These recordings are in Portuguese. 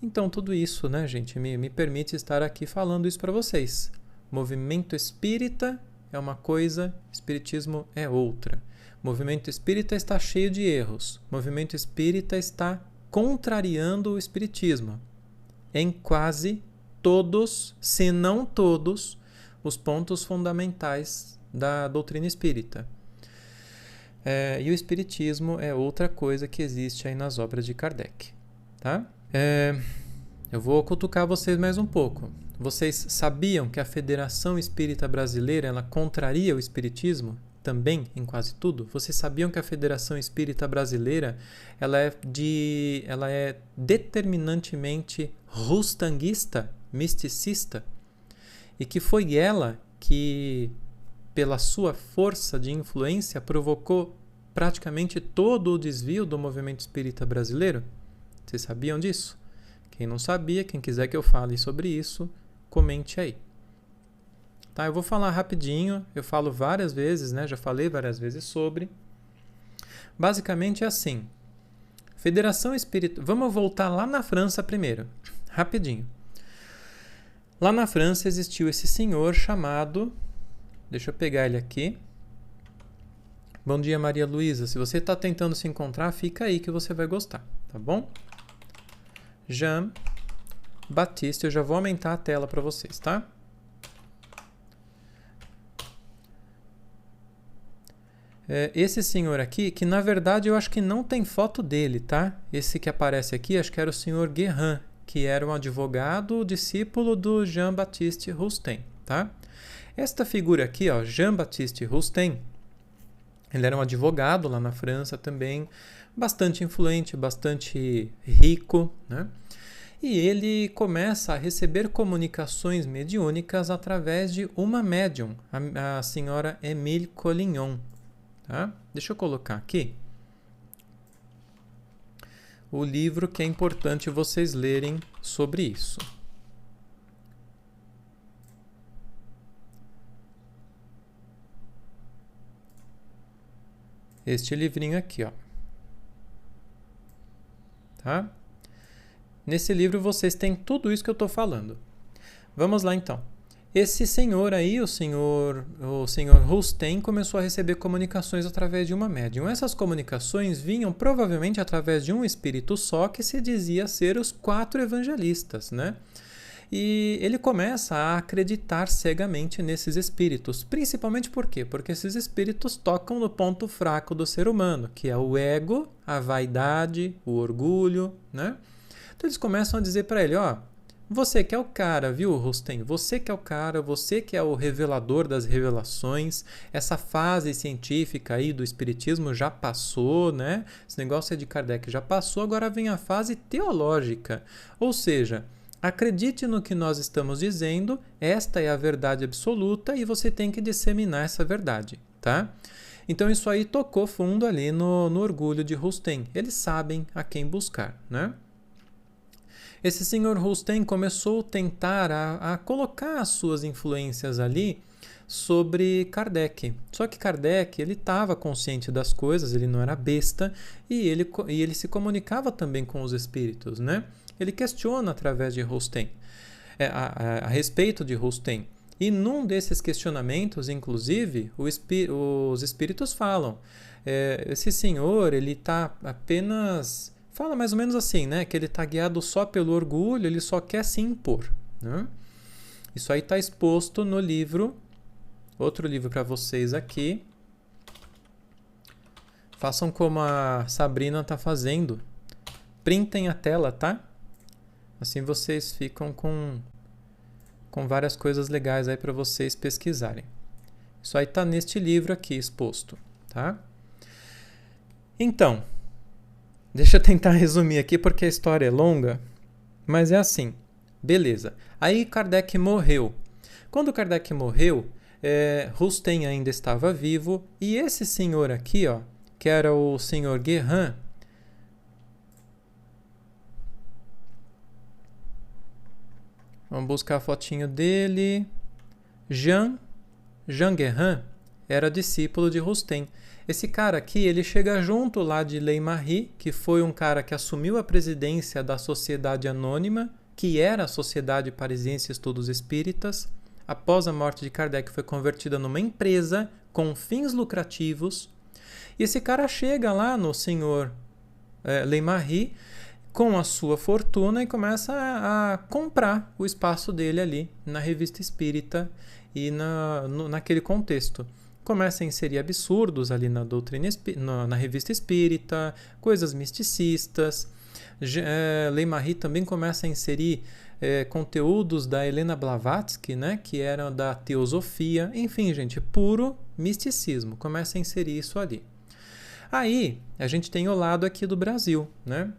Então, tudo isso, né, gente, me permite estar aqui falando isso para vocês. Movimento espírita é uma coisa, espiritismo é outra. Movimento espírita está cheio de erros. Movimento espírita está contrariando o espiritismo em quase todos, se não todos, os pontos fundamentais da doutrina espírita. E o espiritismo é outra coisa que existe aí nas obras de Kardec. Tá? Eu vou cutucar vocês mais um pouco. Vocês sabiam que a Federação Espírita Brasileira ela contraria o espiritismo também em quase tudo? Vocês sabiam que a Federação Espírita Brasileira ela é determinantemente rustanguista, misticista? E que foi ela que, pela sua força de influência, provocou praticamente todo o desvio do movimento espírita brasileiro? Vocês sabiam disso? Quem não sabia, quem quiser que eu fale sobre isso, comente aí. Tá, eu vou falar rapidinho, eu falo várias vezes, né? Já falei várias vezes sobre. Basicamente é assim. Federação Espírita... Vamos voltar lá na França primeiro, rapidinho. Lá na França existiu esse senhor chamado... Deixa eu pegar ele aqui. Bom dia, Maria Luísa. Se você está tentando se encontrar, fica aí que você vai gostar, tá bom? Jean Baptiste, eu já vou aumentar a tela para vocês, tá? Esse senhor aqui, que na verdade eu acho que não tem foto dele, tá? Esse que aparece aqui, acho que era o senhor Guérin, que era um advogado, discípulo do Jean-Baptiste Rustin, tá? Esta figura aqui, ó, Jean-Baptiste Rustin, ele era um advogado lá na França também, bastante influente, bastante rico, né? E ele começa a receber comunicações mediúnicas através de uma médium, a senhora Émile Collignon. Tá? Deixa eu colocar aqui o livro que é importante vocês lerem sobre isso. Este livrinho aqui, ó. Tá? Nesse livro vocês têm tudo isso que eu estou falando. Vamos lá então. Esse senhor aí, o senhor Rustin, começou a receber comunicações através de uma médium. Essas comunicações vinham provavelmente através de um espírito só que se dizia ser os 4 evangelistas, né? E ele começa a acreditar cegamente nesses espíritos. Principalmente por quê? Porque esses espíritos tocam no ponto fraco do ser humano, que é o ego, a vaidade, o orgulho, né? Então eles começam a dizer para ele, ó, você que é o cara, viu, Rustin? Você que é o cara, você que é o revelador das revelações. Essa fase científica aí do espiritismo já passou, né? Esse negócio aí de Kardec já passou, agora vem a fase teológica. Ou seja, acredite no que nós estamos dizendo, esta é a verdade absoluta e você tem que disseminar essa verdade, tá? Então isso aí tocou fundo ali no orgulho de Rustin. Eles sabem a quem buscar, né? Esse senhor Rustin começou a tentar a colocar as suas influências ali sobre Kardec. Só que Kardec ele estava consciente das coisas, ele não era besta e ele se comunicava também com os espíritos, né? Ele questiona através de Rustin, a respeito de Rustin. E num desses questionamentos, inclusive, os espíritos falam, esse senhor ele está apenas... Fala mais ou menos assim, né? Que ele está guiado só pelo orgulho, ele só quer se impor, né? Isso aí está exposto no livro, outro livro para vocês aqui. Façam como a Sabrina está fazendo. Printem a tela, tá? Assim vocês ficam com várias coisas legais aí para vocês pesquisarem. Isso aí está neste livro aqui exposto, tá? Então... Deixa eu tentar resumir aqui porque a história é longa, mas é assim. Beleza. Aí Kardec morreu. Quando Kardec morreu, Rustin ainda estava vivo e esse senhor aqui, ó, que era o senhor Guérin, vamos buscar a fotinho dele. Jean Guérin, era discípulo de Rustem. Esse cara aqui, ele chega junto lá de Leymarie, que foi um cara que assumiu a presidência da Sociedade Anônima, que era a Sociedade Parisiense de Estudos Espíritas. Após a morte de Kardec, foi convertida numa empresa com fins lucrativos. E esse cara chega lá no senhor Leymarie com a sua fortuna e começa a comprar o espaço dele ali na Revista Espírita e naquele contexto. Começa a inserir absurdos ali na doutrina na Revista Espírita, coisas misticistas. Leymarie também começa a inserir conteúdos da Helena Blavatsky, né, que eram da teosofia. Enfim, gente, puro misticismo. Começa a inserir isso ali. Aí, a gente tem o lado aqui do Brasil, né?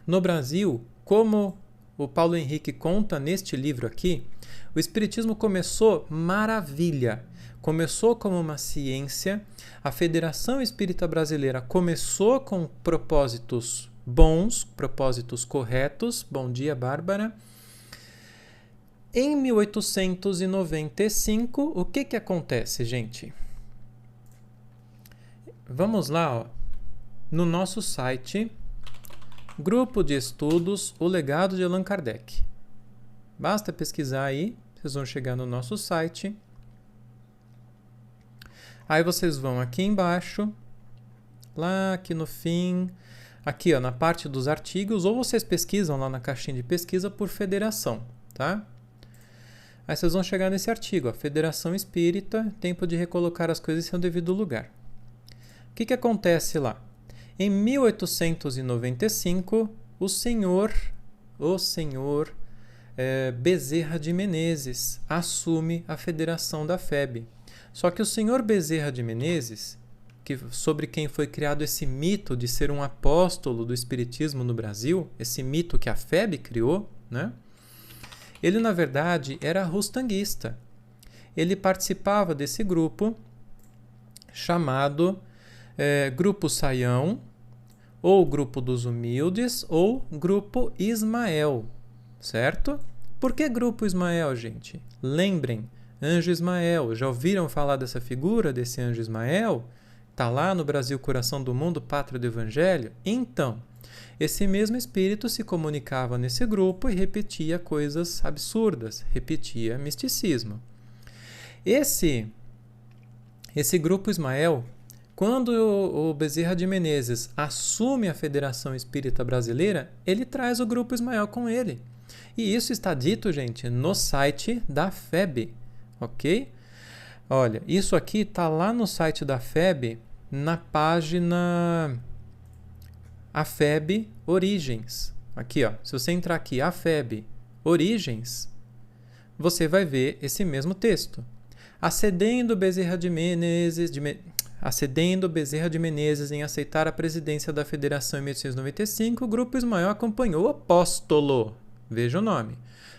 No Brasil, como o Paulo Henrique conta neste livro aqui, o Espiritismo começou maravilha. Começou como uma ciência, a Federação Espírita Brasileira começou com propósitos bons, propósitos corretos. Bom dia, Bárbara. Em 1895, o que acontece, gente? Vamos lá, ó, no nosso site, Grupo de Estudos O Legado de Allan Kardec. Basta pesquisar aí, vocês vão chegar no nosso site. Aí vocês vão aqui embaixo, lá aqui no fim, aqui ó, na parte dos artigos, ou vocês pesquisam lá na caixinha de pesquisa por federação, tá? Aí vocês vão chegar nesse artigo, ó, Federação Espírita, tempo de recolocar as coisas em seu devido lugar. O que acontece lá? Em 1895, o senhor Bezerra de Menezes assume a federação da FEB. Só que o senhor Bezerra de Menezes, sobre quem foi criado esse mito de ser um apóstolo do Espiritismo no Brasil, esse mito que a FEB criou, né? Ele, na verdade, era rustanguista. Ele participava desse grupo chamado Grupo Saião, ou Grupo dos Humildes, ou Grupo Ismael, certo? Por que Grupo Ismael, gente? Lembrem, Anjo Ismael, já ouviram falar dessa figura, desse Anjo Ismael? Está lá no Brasil, Coração do Mundo, Pátria do Evangelho? Então, esse mesmo espírito se comunicava nesse grupo e repetia coisas absurdas, repetia misticismo. Esse Grupo Ismael, quando o Bezerra de Menezes assume a Federação Espírita Brasileira, ele traz o Grupo Ismael com ele. E isso está dito, gente, no site da FEB, ok? Olha, isso aqui está lá no site da FEB, na página A FEB Origens. Aqui, ó, se você entrar aqui, A FEB Origens, você vai ver esse mesmo texto. Acedendo Bezerra de Menezes em aceitar a presidência da Federação em 1895, o Grupo Ismael acompanhou o apóstolo, veja o nome,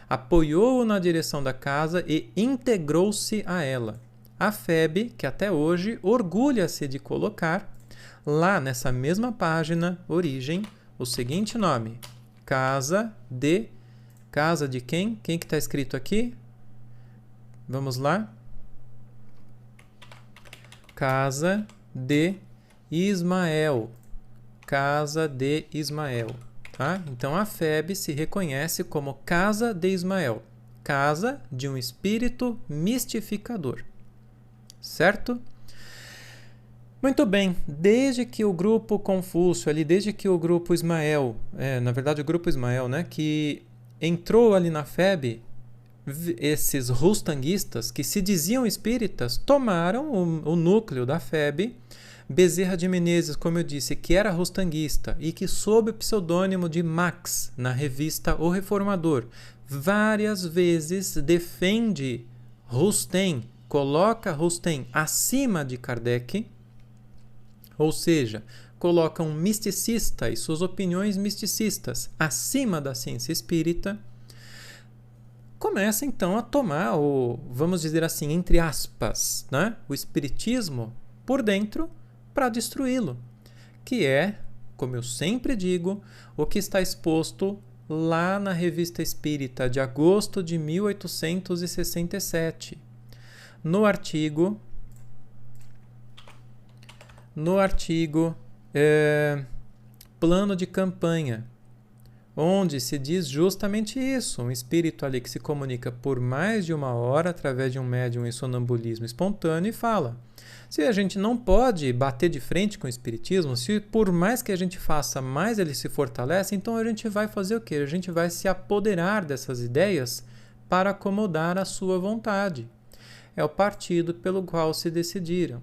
apoiou-o na direção da casa e integrou-se a ela. A FEB, que até hoje orgulha-se de colocar lá nessa mesma página, Origem, o seguinte nome: Casa de quem? Quem que está escrito aqui? Vamos lá. Casa de Ismael. Casa de Ismael. Tá? Então a FEB se reconhece como Casa de Ismael. Casa de um espírito mistificador. Certo? Muito bem. Desde que o grupo Confúcio, desde que o grupo Ismael, na verdade o grupo Ismael, né, que entrou ali na FEB, esses rustanguistas que se diziam espíritas tomaram o núcleo da FEB. Bezerra de Menezes, como eu disse, que era rustanguista e que sob o pseudônimo de Max, na revista O Reformador, várias vezes defende Rustem, coloca Rustem acima de Kardec, ou seja, coloca um misticista e suas opiniões misticistas acima da ciência espírita. Começa então a tomar vamos dizer assim, entre aspas, né, o espiritismo por dentro para destruí-lo, que é, como eu sempre digo, o que está exposto lá na Revista Espírita de agosto de 1867, no artigo no artigo Plano de Campanha, onde se diz justamente isso, um espírito ali que se comunica por mais de 1 hora através de um médium em sonambulismo espontâneo e fala. Se a gente não pode bater de frente com o espiritismo, se por mais que a gente faça, mais ele se fortalece, então a gente vai fazer o quê? A gente vai se apoderar dessas ideias para acomodar a sua vontade. É o partido pelo qual se decidiram.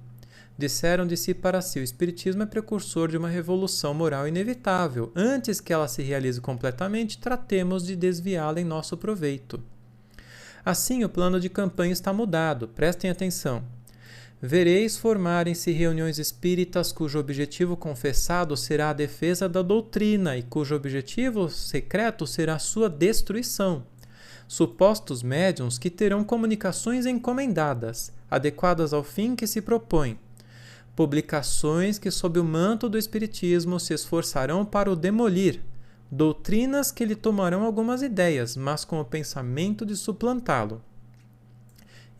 Disseram de si para si, o Espiritismo é precursor de uma revolução moral inevitável. Antes que ela se realize completamente, tratemos de desviá-la em nosso proveito. Assim, o plano de campanha está mudado. Prestem atenção. Vereis formarem-se reuniões espíritas cujo objetivo confessado será a defesa da doutrina e cujo objetivo secreto será a sua destruição. Supostos médiuns que terão comunicações encomendadas, adequadas ao fim que se propõe. Publicações que, sob o manto do Espiritismo, se esforçarão para o demolir. Doutrinas que lhe tomarão algumas ideias, mas com o pensamento de suplantá-lo.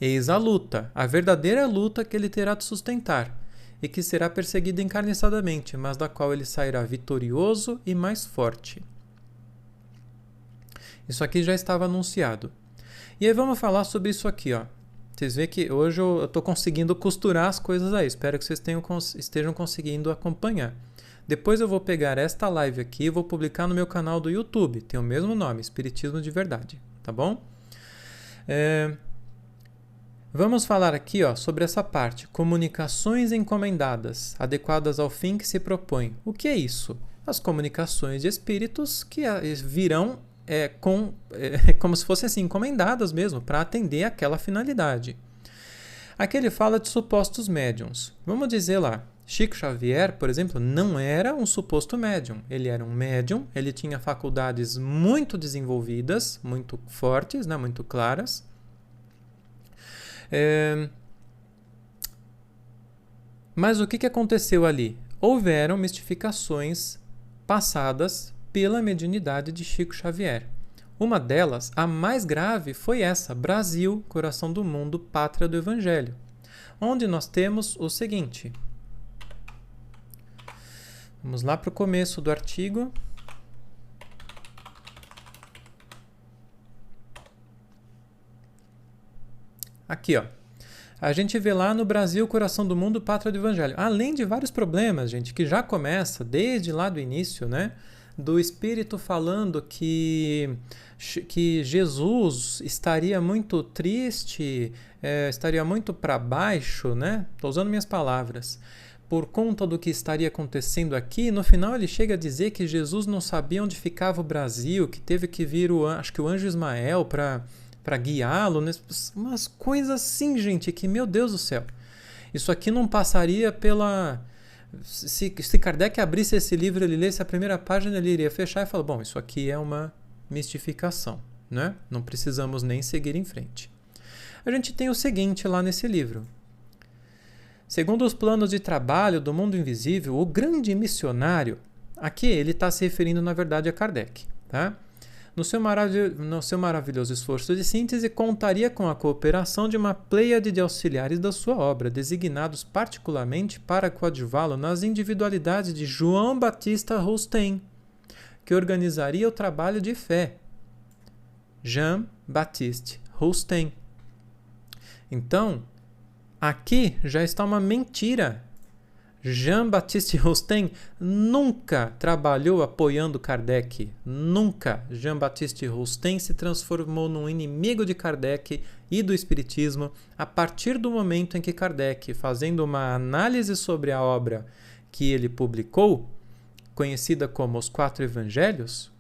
Eis a luta, a verdadeira luta que ele terá de sustentar, e que será perseguida encarniçadamente, mas da qual ele sairá vitorioso e mais forte. Isso aqui já estava anunciado. E aí vamos falar sobre isso aqui, ó. Vocês veem que hoje eu estou conseguindo costurar as coisas aí. Espero que vocês estejam conseguindo acompanhar. Depois eu vou pegar esta live aqui e vou publicar no meu canal do YouTube. Tem o mesmo nome, Espiritismo de Verdade. Tá bom? Vamos falar aqui, ó, sobre essa parte. Comunicações encomendadas, adequadas ao fim que se propõe. O que é isso? As comunicações de espíritos que virão como se fossem assim, encomendadas mesmo, para atender aquela finalidade. Aqui ele fala de supostos médiums. Vamos dizer lá, Chico Xavier, por exemplo, não era um suposto médium. Ele era um médium, ele tinha faculdades muito desenvolvidas, muito fortes, né, muito claras. Mas o que aconteceu ali? Houveram mistificações passadas pela mediunidade de Chico Xavier. Uma delas, a mais grave, foi essa: Brasil, coração do mundo, pátria do Evangelho, onde nós temos o seguinte. Vamos lá para o começo do artigo. Aqui, ó. A gente vê lá no Brasil, coração do mundo, pátria do Evangelho. Além de vários problemas, gente, que já começa desde lá do início, né? Do Espírito falando que Jesus estaria muito triste, estaria muito para baixo, né? Estou usando minhas palavras, por conta do que estaria acontecendo aqui. No final ele chega a dizer que Jesus não sabia onde ficava o Brasil, que teve que vir acho que o anjo Ismael para guiá-lo, né? Umas coisas assim, gente, que, meu Deus do céu, isso aqui não passaria pela... Se Kardec abrisse esse livro, ele lesse a primeira página, ele iria fechar e falar, bom, isso aqui é uma mistificação, né? Não precisamos nem seguir em frente. A gente tem o seguinte lá nesse livro. Segundo os planos de trabalho do mundo invisível, o grande missionário, aqui ele está se referindo, na verdade, a Kardec, tá? No seu maravilhoso esforço de síntese, contaria com a cooperação de uma pleiade de auxiliares da sua obra, designados particularmente para coadjuvá-lo nas individualidades de João Batista Rousteing, que organizaria o trabalho de fé. Jean-Baptiste Rousteing. Então, aqui já está uma mentira. Jean-Baptiste Rousteing nunca trabalhou apoiando Kardec. Nunca. Jean-Baptiste Rousteing se transformou num inimigo de Kardec e do Espiritismo a partir do momento em que Kardec, fazendo uma análise sobre a obra que ele publicou, conhecida como Os Quatro Evangelhos,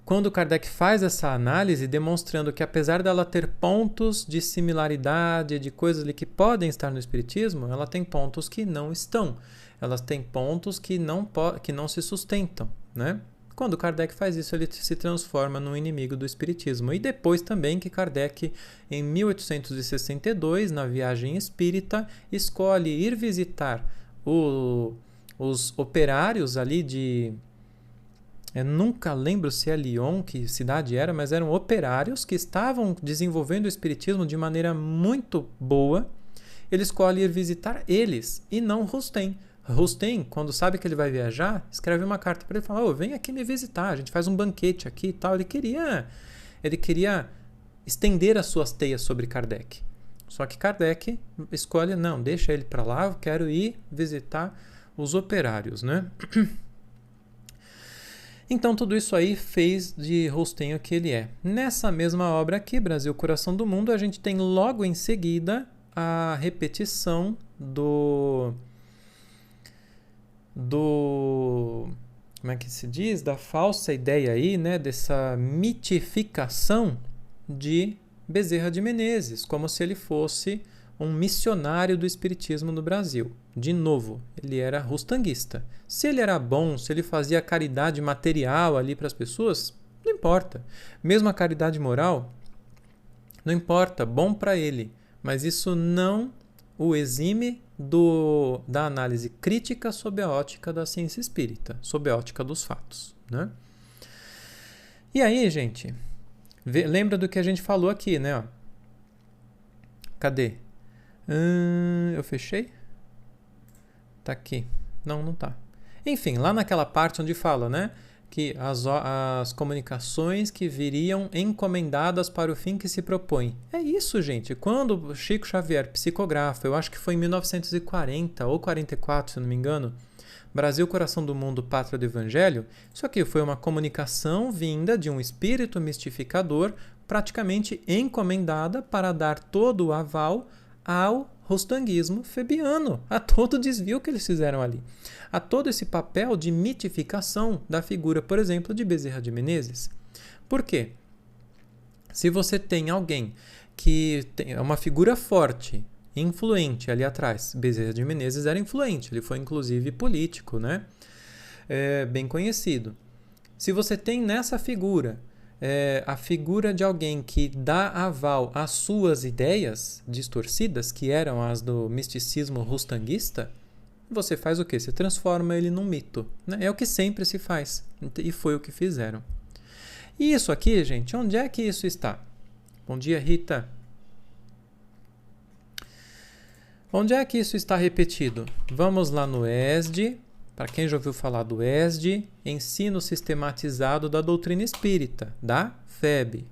quando Kardec faz essa análise, demonstrando que apesar dela ter pontos de similaridade, de coisas ali que podem estar no Espiritismo, ela tem pontos que não estão. Elas têm pontos que não se sustentam, né? Quando Kardec faz isso, ele se transforma num inimigo do Espiritismo. E depois também que Kardec, em 1862, na viagem espírita, escolhe ir visitar os operários ali Eu nunca lembro se é Lyon, que cidade era, mas eram operários que estavam desenvolvendo o espiritismo de maneira muito boa. Ele escolhe ir visitar eles e não Rustem. Rustem, quando sabe que ele vai viajar, escreve uma carta para ele e fala: "Ô, vem aqui me visitar, a gente faz um banquete aqui e tal." Ele queria estender as suas teias sobre Kardec. Só que Kardec escolhe: não, deixa ele para lá, eu quero ir visitar os operários, né? Então, tudo isso aí fez de Rustem o que ele é. Nessa mesma obra aqui, Brasil, Coração do Mundo, a gente tem logo em seguida a repetição do como é que se diz? Da falsa ideia aí, né? Dessa mitificação de Bezerra de Menezes, como se ele fosse um missionário do espiritismo no Brasil. De novo, ele era rustanguista. Se ele era bom, se ele fazia caridade material ali para as pessoas, não importa. Mesmo a caridade moral, não importa, bom para ele. Mas isso não o exime da análise crítica sob a ótica da ciência espírita, sob a ótica dos fatos, né? E aí, gente, lembra do que a gente falou aqui, né? Ó. Cadê? Eu fechei? Tá aqui. Não tá. Enfim, lá naquela parte onde fala, né? Que as comunicações que viriam encomendadas para o fim que se propõe. É isso, gente. Quando Chico Xavier psicografa, eu acho que foi em 1940 ou 44, se não me engano, Brasil, Coração do Mundo, Pátria do Evangelho, isso aqui foi uma comunicação vinda de um espírito mistificador, praticamente encomendada para dar todo o aval ao rustanguismo febiano, a todo o desvio que eles fizeram ali, a todo esse papel de mitificação da figura, por exemplo, de Bezerra de Menezes. Por quê? Se você tem alguém que é uma figura forte, influente ali atrás, Bezerra de Menezes era influente, ele foi inclusive político, né? Bem conhecido. Se você tem nessa figura a figura de alguém que dá aval às suas ideias distorcidas, que eram as do misticismo rustanguista, você faz o quê? Você transforma ele num mito, né? É o que sempre se faz, e foi o que fizeram. E isso aqui, gente, onde é que isso está? Bom dia, Rita. Onde é que isso está repetido? Vamos lá no ESD. Para quem já ouviu falar do ESD, Ensino Sistematizado da Doutrina Espírita, da FEB.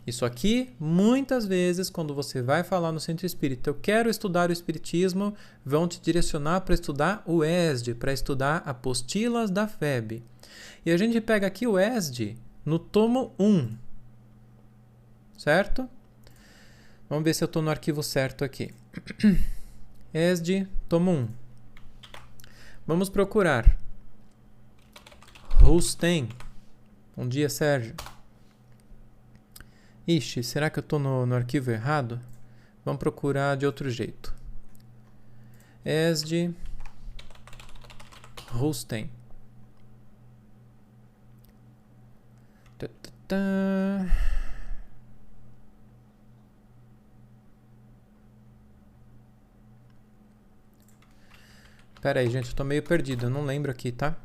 Isso aqui, muitas vezes, quando você vai falar no Centro Espírita, eu quero estudar o Espiritismo, vão te direcionar para estudar o ESD, para estudar apostilas da FEB. E a gente pega aqui o ESD no tomo 1, certo? Vamos ver se eu estou no arquivo certo aqui. ESD, tomo 1. Vamos procurar Rustem. Bom dia, Sérgio. Ixi, será que eu estou no arquivo errado? Vamos procurar de outro jeito. ESD Rustem. Pera aí, gente, eu tô meio perdido, eu não lembro aqui, tá?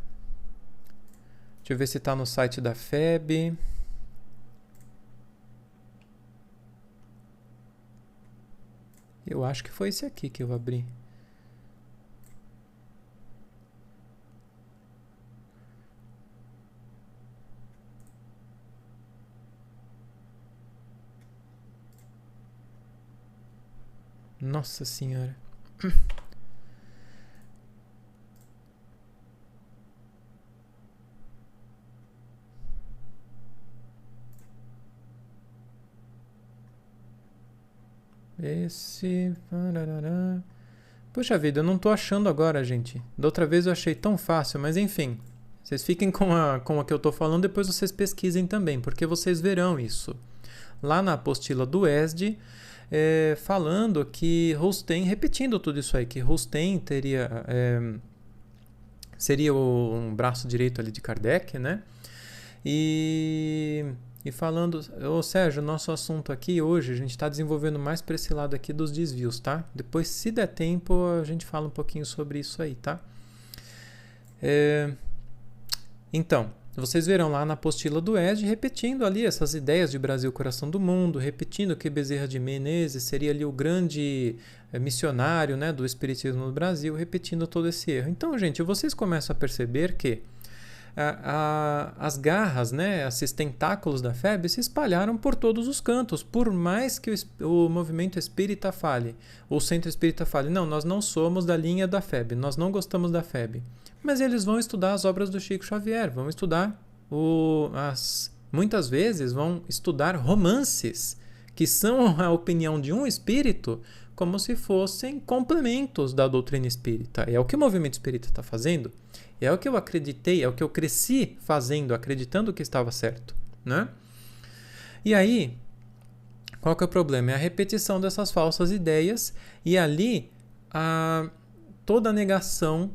Deixa eu ver se tá no site da FEB. Eu acho que foi esse aqui que eu abri. Nossa Senhora. Esse... Puxa vida, eu não tô achando agora, gente. Da outra vez eu achei tão fácil, mas enfim. Vocês fiquem com a que eu tô falando, depois vocês pesquisem também, porque vocês verão isso. Lá na apostila do ESD, falando que Rustem, repetindo tudo isso aí, que Rustem seria um braço direito ali de Kardec, né? E falando, Sérgio, nosso assunto aqui hoje, a gente está desenvolvendo mais para esse lado aqui dos desvios, tá? Depois, se der tempo, a gente fala um pouquinho sobre isso aí, tá? Então, Vocês verão lá na apostila do Ed repetindo ali essas ideias de Brasil, coração do mundo, repetindo que Bezerra de Menezes seria ali o grande missionário, né, do espiritismo no Brasil, repetindo todo esse erro. Então, gente, vocês começam a perceber que as garras, né, esses tentáculos da FEB se espalharam por todos os cantos, por mais que o movimento espírita fale, o centro espírita fale, não, nós não somos da linha da FEB, nós não gostamos da FEB. Mas eles vão estudar as obras do Chico Xavier, vão estudar muitas vezes vão estudar romances, que são a opinião de um espírito, como se fossem complementos da doutrina espírita. É o que o movimento espírita está fazendo, é o que eu acreditei, é o que eu cresci fazendo, acreditando que estava certo, né? E aí, qual que é o problema? É a repetição dessas falsas ideias e ali toda a negação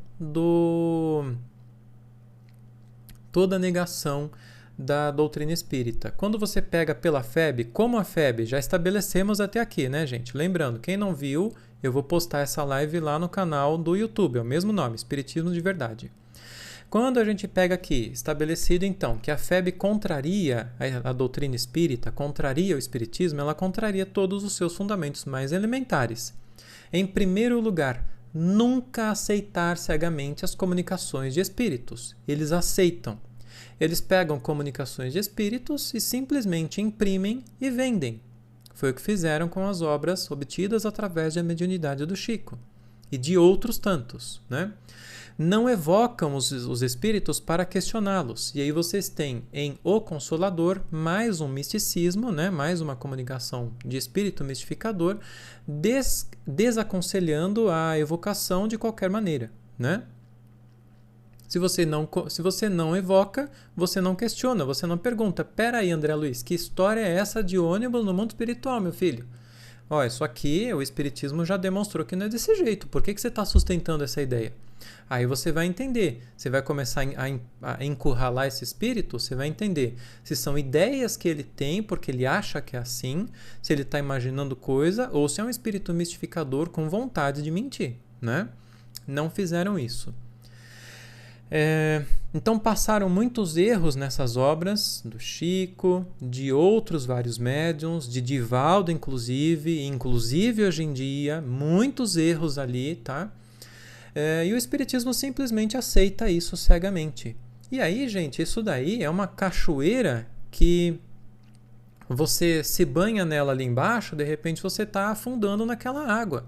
da doutrina espírita. Quando você pega pela FEB, como a FEB, já estabelecemos até aqui, né, gente? Lembrando, quem não viu, eu vou postar essa live lá no canal do YouTube, é o mesmo nome, Espiritismo de Verdade. Quando a gente pega aqui, estabelecido então que a FEB contraria a doutrina espírita, contraria o espiritismo, ela contraria todos os seus fundamentos mais elementares. Em primeiro lugar, nunca aceitar cegamente as comunicações de espíritos. Eles aceitam. Eles pegam comunicações de espíritos e simplesmente imprimem e vendem. Foi o que fizeram com as obras obtidas através da mediunidade do Chico e de outros tantos, né? Não evocam os espíritos para questioná-los. E aí vocês têm em O Consolador mais um misticismo, né? Mais uma comunicação de espírito mistificador, desaconselhando a evocação de qualquer maneira, né? Se você não evoca, você não questiona, você não pergunta. Pera aí, André Luiz, que história é essa de ônibus no mundo espiritual, meu filho? Ó, isso aqui, o espiritismo já demonstrou que não é desse jeito. Por que você está sustentando essa ideia? Aí você vai entender. Você vai começar a encurralar esse espírito, você vai entender se são ideias que ele tem porque ele acha que é assim, se ele está imaginando coisa, ou se é um espírito mistificador com vontade de mentir, né? Não fizeram isso. Então passaram muitos erros nessas obras do Chico, de outros vários médiuns, de Divaldo inclusive hoje em dia, muitos erros ali, tá? E o espiritismo simplesmente aceita isso cegamente. E aí, gente, isso daí é uma cachoeira que você se banha nela ali embaixo, de repente você está afundando naquela água.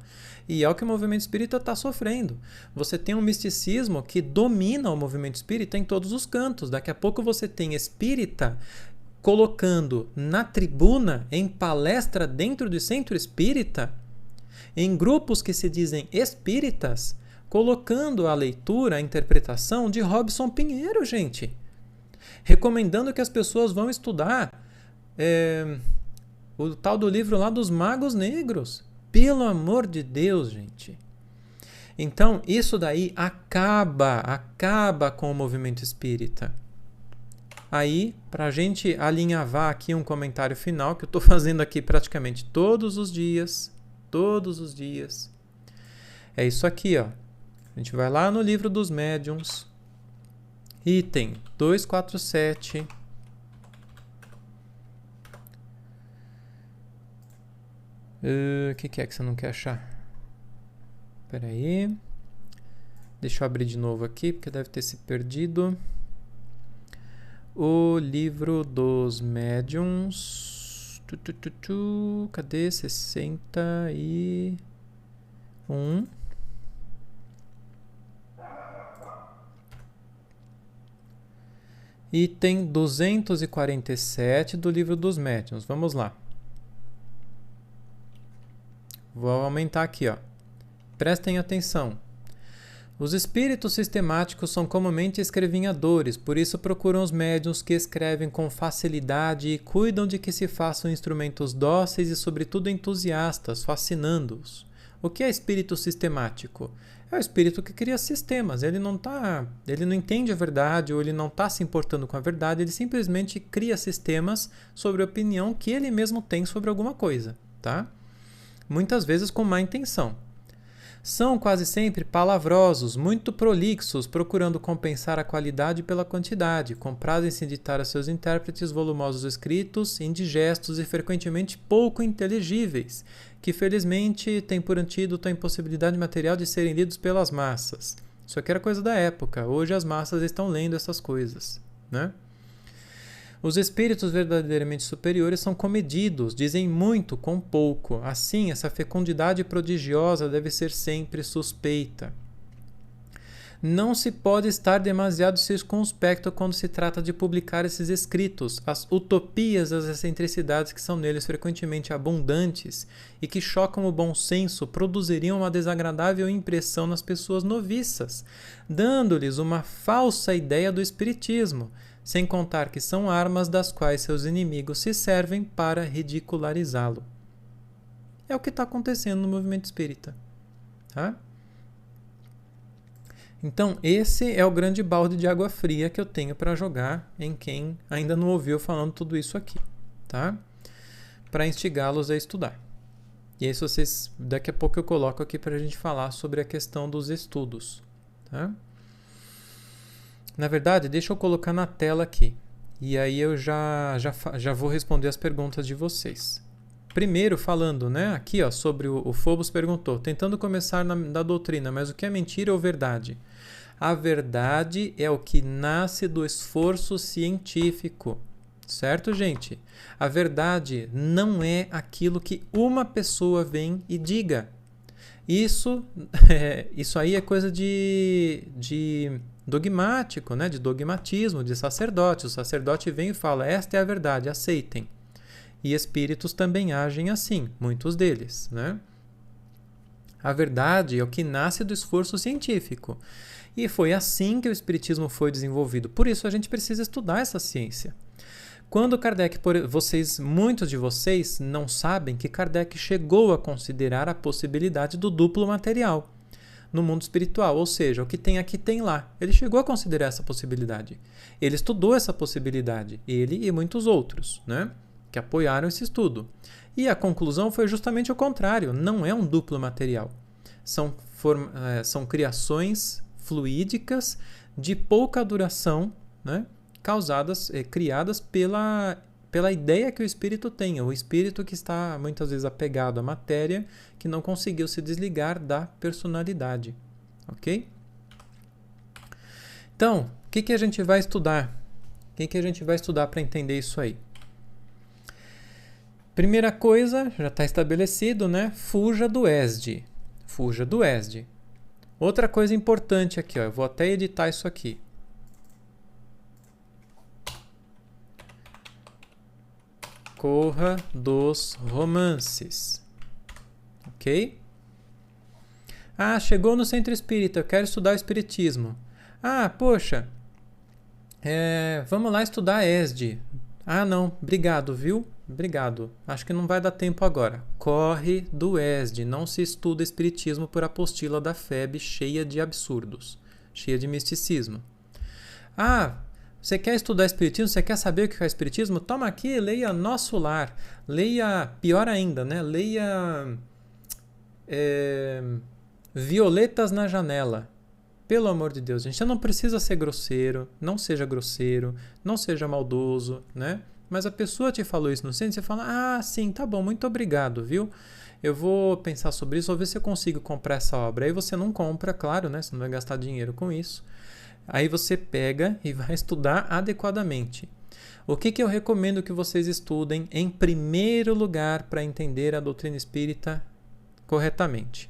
E é o que o movimento espírita está sofrendo. Você tem um misticismo que domina o movimento espírita em todos os cantos. Daqui a pouco você tem espírita colocando na tribuna, em palestra dentro do centro espírita, em grupos que se dizem espíritas, colocando a leitura, a interpretação de Robson Pinheiro, gente. Recomendando que as pessoas vão estudar o tal do livro lá dos Magos Negros. Pelo amor de Deus, gente. Então, isso daí acaba com o movimento espírita. Aí, para a gente alinhavar aqui um comentário final, que eu estou fazendo aqui praticamente todos os dias, é isso aqui, ó. A gente vai lá no livro dos médiuns, item 247, o que é que você não quer achar? Espera aí. Deixa eu abrir de novo aqui, porque deve ter se perdido. O livro dos médiuns. Cadê? 61. Item 247 do livro dos médiuns. Vamos lá. Vou aumentar aqui, ó. Prestem atenção. Os espíritos sistemáticos são comumente escrevinhadores, por isso procuram os médiuns que escrevem com facilidade e cuidam de que se façam instrumentos dóceis e, sobretudo, entusiastas, fascinando-os. O que é espírito sistemático? É o espírito que cria sistemas. Ele não entende a verdade ou ele não está se importando com a verdade, ele simplesmente cria sistemas sobre a opinião que ele mesmo tem sobre alguma coisa, tá? Muitas vezes com má intenção. São quase sempre palavrosos, muito prolixos, procurando compensar a qualidade pela quantidade, comprazem-se em ditar a seus intérpretes volumosos escritos, indigestos e frequentemente pouco inteligíveis, que felizmente têm por antídoto a impossibilidade material de serem lidos pelas massas. Isso aqui era coisa da época, hoje as massas estão lendo essas coisas, né? Os espíritos verdadeiramente superiores são comedidos, dizem muito com pouco. Assim, essa fecundidade prodigiosa deve ser sempre suspeita. Não se pode estar demasiado circunspecto quando se trata de publicar esses escritos. As utopias, as excentricidades que são neles frequentemente abundantes e que chocam o bom senso produziriam uma desagradável impressão nas pessoas noviças, dando-lhes uma falsa ideia do espiritismo, sem contar que são armas das quais seus inimigos se servem para ridicularizá-lo. É o que está acontecendo no movimento espírita. Tá? Então, esse é o grande balde de água fria que eu tenho para jogar em quem ainda não ouviu falando tudo isso aqui. Tá? Para instigá-los a estudar. E aí, se vocês, daqui a pouco eu coloco aqui para a gente falar sobre a questão dos estudos. Tá? Na verdade, deixa eu colocar na tela aqui. E aí eu já vou responder as perguntas de vocês. Primeiro, falando, né, aqui ó, sobre o Phobos perguntou, tentando começar da doutrina, mas o que é mentira ou verdade? A verdade é o que nasce do esforço científico. Certo, gente? A verdade não é aquilo que uma pessoa vem e diga. Isso aí é coisa de dogmático, né? De dogmatismo, de sacerdote. O sacerdote vem e fala, esta é a verdade, aceitem. E espíritos também agem assim, muitos deles, né? A verdade é o que nasce do esforço científico. E foi assim que o espiritismo foi desenvolvido. Por isso a gente precisa estudar essa ciência. Quando Kardec, muitos de vocês não sabem que Kardec chegou a considerar a possibilidade do duplo material no mundo espiritual, ou seja, o que tem aqui tem lá. Ele chegou a considerar essa possibilidade. Ele estudou essa possibilidade, ele e muitos outros, né, que apoiaram esse estudo. E a conclusão foi justamente o contrário, não é um duplo material. São criações fluídicas de pouca duração, né, criadas pela ideia que o espírito tem, o espírito que está muitas vezes apegado à matéria, que não conseguiu se desligar da personalidade, ok? Então, o que a gente vai estudar? O que a gente vai estudar para entender isso aí? Primeira coisa, já está estabelecido, né? Fuja do ESD. Fuja do ESD. Outra coisa importante aqui, ó, eu vou até editar isso aqui. Corra dos romances. Ok? Ah, chegou no centro espírita, eu quero estudar o espiritismo. Ah, poxa, vamos lá estudar ESD. Ah, não, obrigado, viu? Obrigado. Acho que não vai dar tempo agora. Corre do ESD. Não se estuda espiritismo por apostila da FEB cheia de absurdos, cheia de misticismo. Ah, você quer estudar espiritismo? Você quer saber o que é espiritismo? Toma aqui, leia Nosso Lar. Leia, pior ainda, né? Leia Violetas na Janela. Pelo amor de Deus, gente, você não precisa ser grosseiro, não seja maldoso, né? Mas a pessoa te falou isso no centro, você fala, ah, sim, tá bom, muito obrigado, viu? Eu vou pensar sobre isso, vou ver se eu consigo comprar essa obra. Aí você não compra, claro, né? Você não vai gastar dinheiro com isso. Aí você pega e vai estudar adequadamente. O que eu recomendo que vocês estudem em primeiro lugar para entender a doutrina espírita corretamente?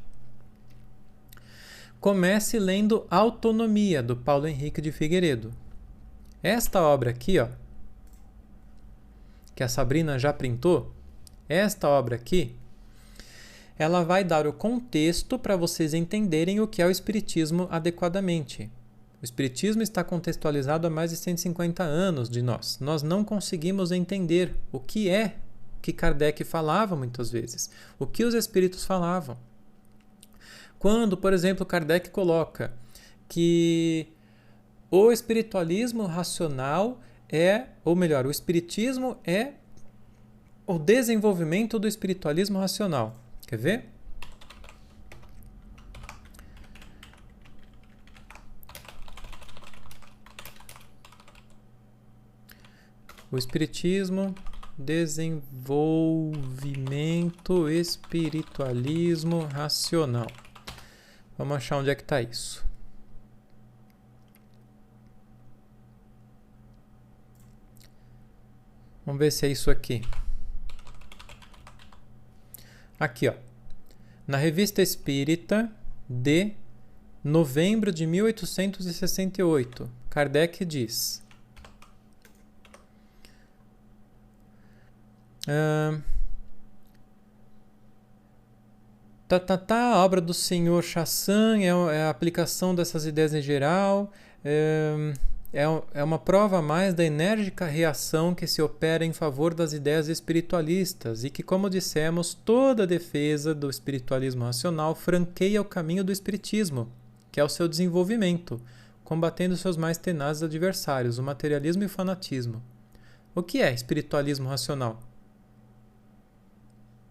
Comece lendo Autonomia, do Paulo Henrique de Figueiredo. Esta obra aqui, ó, que a Sabrina já printou, esta obra aqui, ela vai dar o contexto para vocês entenderem o que é o espiritismo adequadamente. O espiritismo está contextualizado há mais de 150 anos de nós. Nós não conseguimos entender o que Kardec falava muitas vezes, o que os espíritos falavam. Quando, por exemplo, Kardec coloca que o espiritualismo racional o espiritismo é o desenvolvimento do espiritualismo racional. Quer ver? O Espiritismo, desenvolvimento, espiritualismo racional. Vamos achar onde é que está isso. Vamos ver se é isso aqui. Aqui, ó. Na Revista Espírita de novembro de 1868, Kardec diz: a obra do senhor Chassan é a aplicação dessas ideias em geral, é uma prova a mais da enérgica reação que se opera em favor das ideias espiritualistas e que, como dissemos, toda a defesa do espiritualismo racional franqueia o caminho do espiritismo, que é o seu desenvolvimento, combatendo seus mais tenazes adversários, o materialismo e o fanatismo. O que é espiritualismo racional?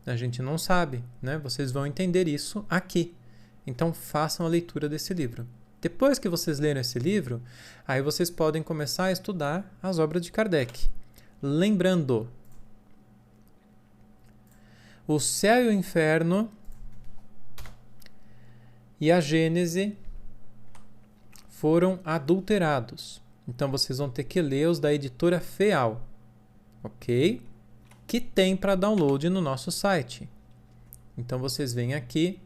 A gente não sabe, né? Vocês vão entender isso aqui. Então façam a leitura desse livro. Depois que vocês leram esse livro, aí vocês podem começar a estudar as obras de Kardec. Lembrando, o céu e o inferno e a Gênese foram adulterados. Então vocês vão ter que ler os da editora Feal, ok? Que tem para download no nosso site. Então vocês vêm aqui,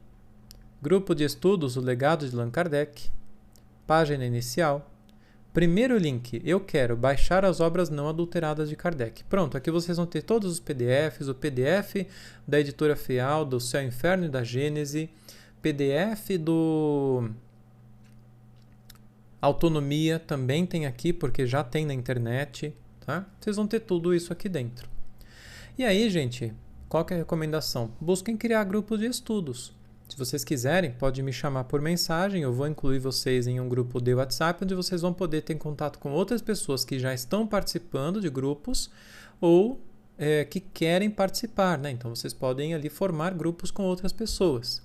Grupo de Estudos, o Legado de Allan Kardec, página inicial, primeiro link, eu quero baixar as obras não adulteradas de Kardec. Pronto, aqui vocês vão ter todos os PDFs, o PDF da editora Feal, do Céu, Inferno e da Gênese, PDF do Autonomia, também tem aqui, porque já tem na internet, tá? Vocês vão ter tudo isso aqui dentro. E aí, gente, qual que é a recomendação? Busquem criar grupos de estudos. Se vocês quiserem, pode me chamar por mensagem, eu vou incluir vocês em um grupo de WhatsApp, onde vocês vão poder ter contato com outras pessoas que já estão participando de grupos ou que querem participar, né? Então, vocês podem ali formar grupos com outras pessoas.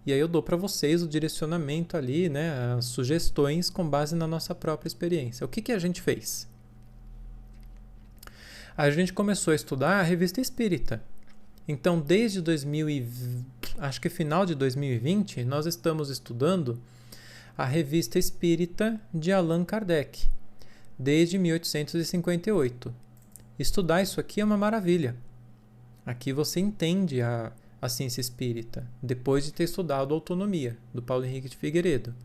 E aí eu dou para vocês o direcionamento ali, né? As sugestões com base na nossa própria experiência. O que a gente fez? A gente começou a estudar a Revista Espírita. Então, desde acho que final de 2020, nós estamos estudando a Revista Espírita de Allan Kardec, desde 1858. Estudar isso aqui é uma maravilha. Aqui você entende a ciência espírita, depois de ter estudado a Autonomia, do Paulo Henrique de Figueiredo.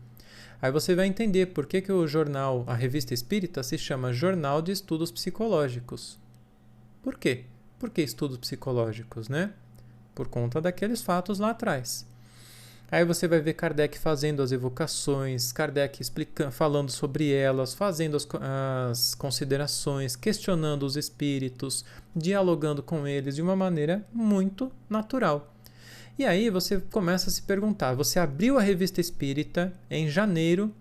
Aí você vai entender por que o jornal, a Revista Espírita, se chama Jornal de Estudos Psicológicos. Por quê? Por que estudos psicológicos, né? Por conta daqueles fatos lá atrás. Aí você vai ver Kardec fazendo as evocações, Kardec falando sobre elas, fazendo as considerações, questionando os espíritos, dialogando com eles de uma maneira muito natural. E aí você começa a se perguntar, você abriu a Revista Espírita em janeiro,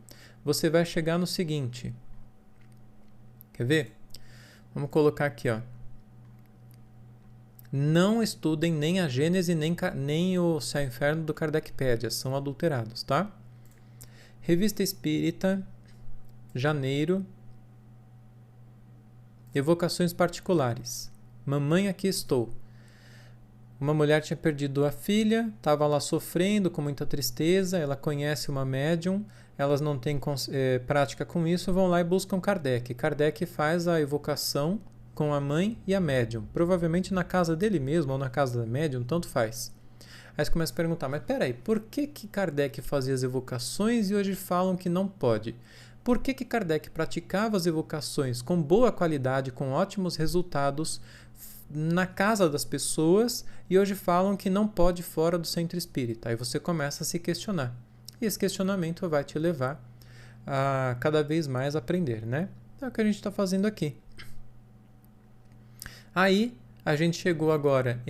você vai chegar no seguinte. Quer ver? Vamos colocar aqui, ó. Não estudem nem a Gênese, nem o Céu e Inferno do Kardecpédia, são adulterados, tá? Revista Espírita, janeiro, evocações particulares. Mamãe, aqui estou. Uma mulher tinha perdido a filha, estava lá sofrendo com muita tristeza, ela conhece uma médium, elas não têm prática com isso, vão lá e buscam Kardec. Kardec faz a evocação com a mãe e a médium, provavelmente na casa dele mesmo ou na casa da médium, tanto faz. Aí você começa a perguntar, mas peraí, por que Kardec fazia as evocações e hoje falam que não pode? Por que Kardec praticava as evocações com boa qualidade, com ótimos resultados na casa das pessoas e hoje falam que não pode fora do centro espírita? Aí você começa a se questionar. E esse questionamento vai te levar a cada vez mais aprender, né? É o que a gente está fazendo aqui. Aí, a gente chegou agora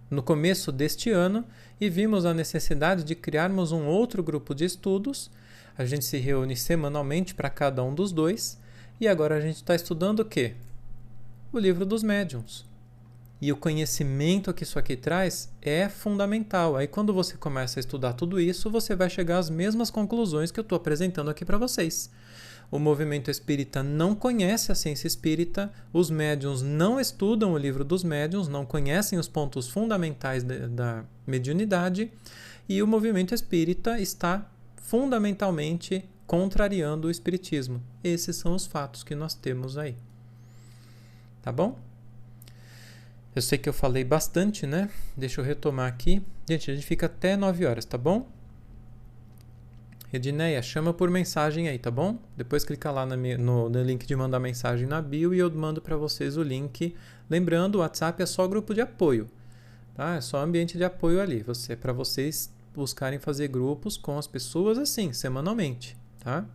no começo deste ano e vimos a necessidade de criarmos um outro grupo de estudos. A gente se reúne semanalmente para cada um dos dois. E agora a gente está estudando o quê? O livro dos médiuns. E o conhecimento que isso aqui traz é fundamental. Aí quando você começa a estudar tudo isso, você vai chegar às mesmas conclusões que eu estou apresentando aqui para vocês. O movimento espírita não conhece a ciência espírita, os médiuns não estudam o livro dos médiuns, não conhecem os pontos fundamentais da mediunidade, e o movimento espírita está fundamentalmente contrariando o espiritismo. Esses são os fatos que nós temos aí. Tá bom? Eu sei que eu falei bastante, né? Deixa eu retomar aqui. Gente, a gente fica até 9 horas, tá bom? Edneia, chama por mensagem aí, tá bom? Depois clica lá no link de mandar mensagem na bio e eu mando para vocês o link. Lembrando, o WhatsApp é só grupo de apoio, tá? É só ambiente de apoio ali. Para vocês buscarem fazer grupos com as pessoas assim, semanalmente, tá?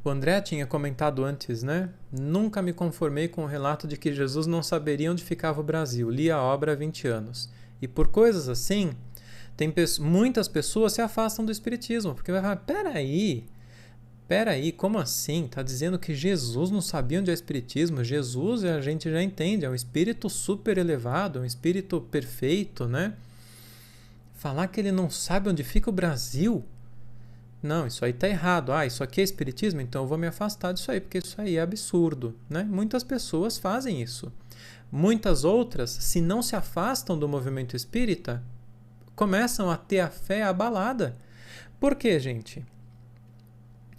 O André tinha comentado antes, né? Nunca me conformei com o relato de que Jesus não saberia onde ficava o Brasil. Li a obra há 20 anos. E por coisas assim, muitas pessoas se afastam do espiritismo, porque vai falar, peraí, como assim? Tá dizendo que Jesus não sabia onde é o espiritismo? Jesus, a gente já entende, é um espírito super elevado, é um espírito perfeito, né? Falar que ele não sabe onde fica o Brasil? Não, isso aí tá errado. Isso aqui é espiritismo? Então eu vou me afastar disso aí, porque isso aí é absurdo, né? Muitas pessoas fazem isso. Muitas outras, se não se afastam do movimento espírita, começam a ter a fé abalada. Por quê, gente?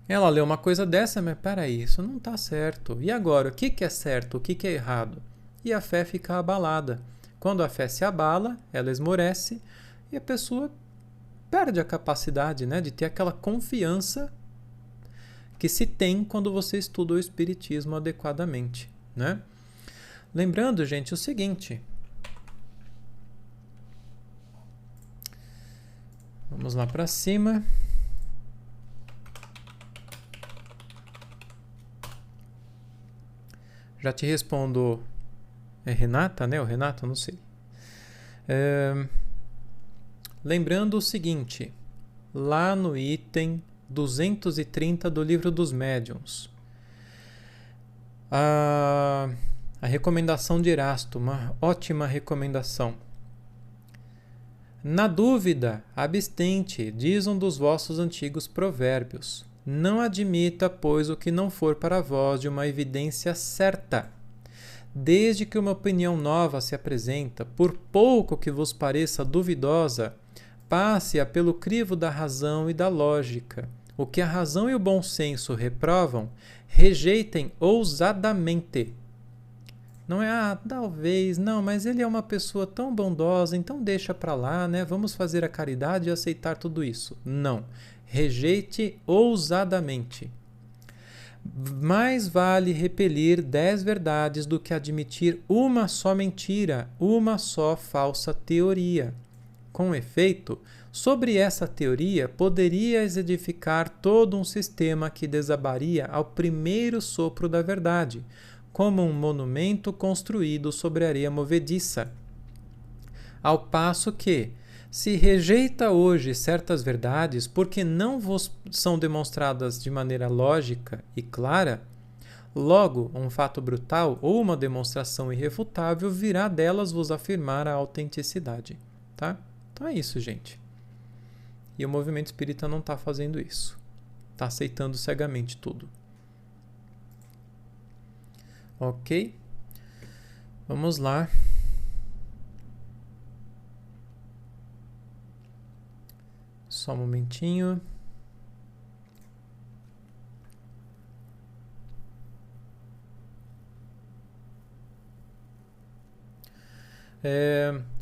Ela lê uma coisa dessa, mas peraí, isso não está certo. E agora, o que é certo, o que é errado? E a fé fica abalada. Quando a fé se abala, ela esmorece e a pessoa perde a capacidade, né, de ter aquela confiança que se tem quando você estuda o espiritismo adequadamente, né? Lembrando, gente, o seguinte. Vamos lá para cima. Já te respondo. É Renata, né? O Renato, não sei. Lembrando o seguinte. Lá no item 230 do Livro dos Médiuns. A recomendação de Erasto, uma ótima recomendação. Na dúvida, abstente, diz um dos vossos antigos provérbios. Não admita, pois, o que não for para vós de uma evidência certa. Desde que uma opinião nova se apresenta, por pouco que vos pareça duvidosa, passe-a pelo crivo da razão e da lógica. O que a razão e o bom senso reprovam, rejeitem ousadamente. Não é, talvez, não, mas ele é uma pessoa tão bondosa, então deixa para lá, né? Vamos fazer a caridade e aceitar tudo isso. Não. Rejeite ousadamente. Mais vale repelir 10 verdades do que admitir uma só mentira, uma só falsa teoria. Com efeito, sobre essa teoria poderias edificar todo um sistema que desabaria ao primeiro sopro da verdade, como um monumento construído sobre areia movediça. Ao passo que, se rejeita hoje certas verdades porque não vos são demonstradas de maneira lógica e clara, logo um fato brutal ou uma demonstração irrefutável virá delas vos afirmar a autenticidade. Tá? Então é isso, gente. E o movimento espírita não está fazendo isso. Está aceitando cegamente tudo. Ok? Vamos lá. Só um momentinho.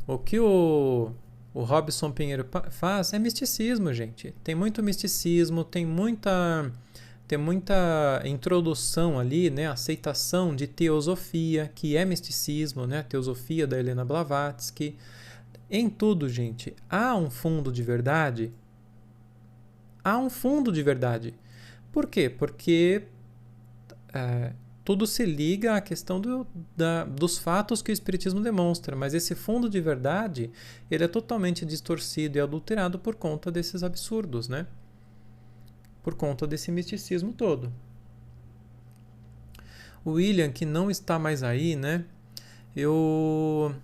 O que o Robson Pinheiro faz é misticismo, gente. Tem muito misticismo, tem muita introdução ali, né? Aceitação de teosofia, que é misticismo, né? Teosofia da Helena Blavatsky. Em tudo, gente, há um fundo de verdade. Há um fundo de verdade. Por quê? Porque tudo se liga à questão dos fatos que o Espiritismo demonstra, mas esse fundo de verdade ele é totalmente distorcido e adulterado por conta desses absurdos, né? Por conta desse misticismo todo. O William, que não está mais aí, né? Eu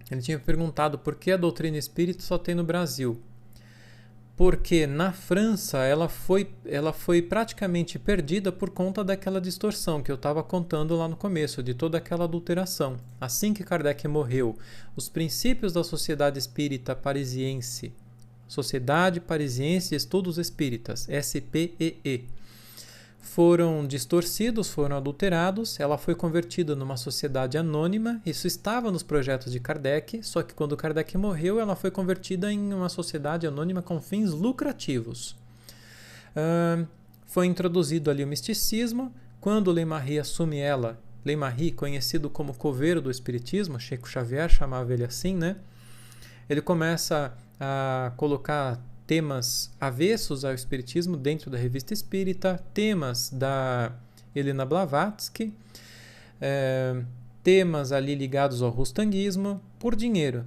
Ele tinha perguntado por que a doutrina espírita só tem no Brasil. Porque na França ela foi praticamente perdida por conta daquela distorção que eu estava contando lá no começo, de toda aquela adulteração. Assim que Kardec morreu, os princípios da Sociedade Espírita Parisiense, Sociedade Parisiense de Estudos Espíritas, SPEE, foram distorcidos, foram adulterados, ela foi convertida numa sociedade anônima, isso estava nos projetos de Kardec, só que quando Kardec morreu, ela foi convertida em uma sociedade anônima com fins lucrativos. Foi introduzido ali o misticismo, quando Leymarie assume ela, Leymarie, conhecido como coveiro do espiritismo, Chico Xavier chamava ele assim, né? Ele começa a colocar temas avessos ao espiritismo dentro da Revista Espírita, temas da Helena Blavatsky, temas ali ligados ao rustanguismo, por dinheiro.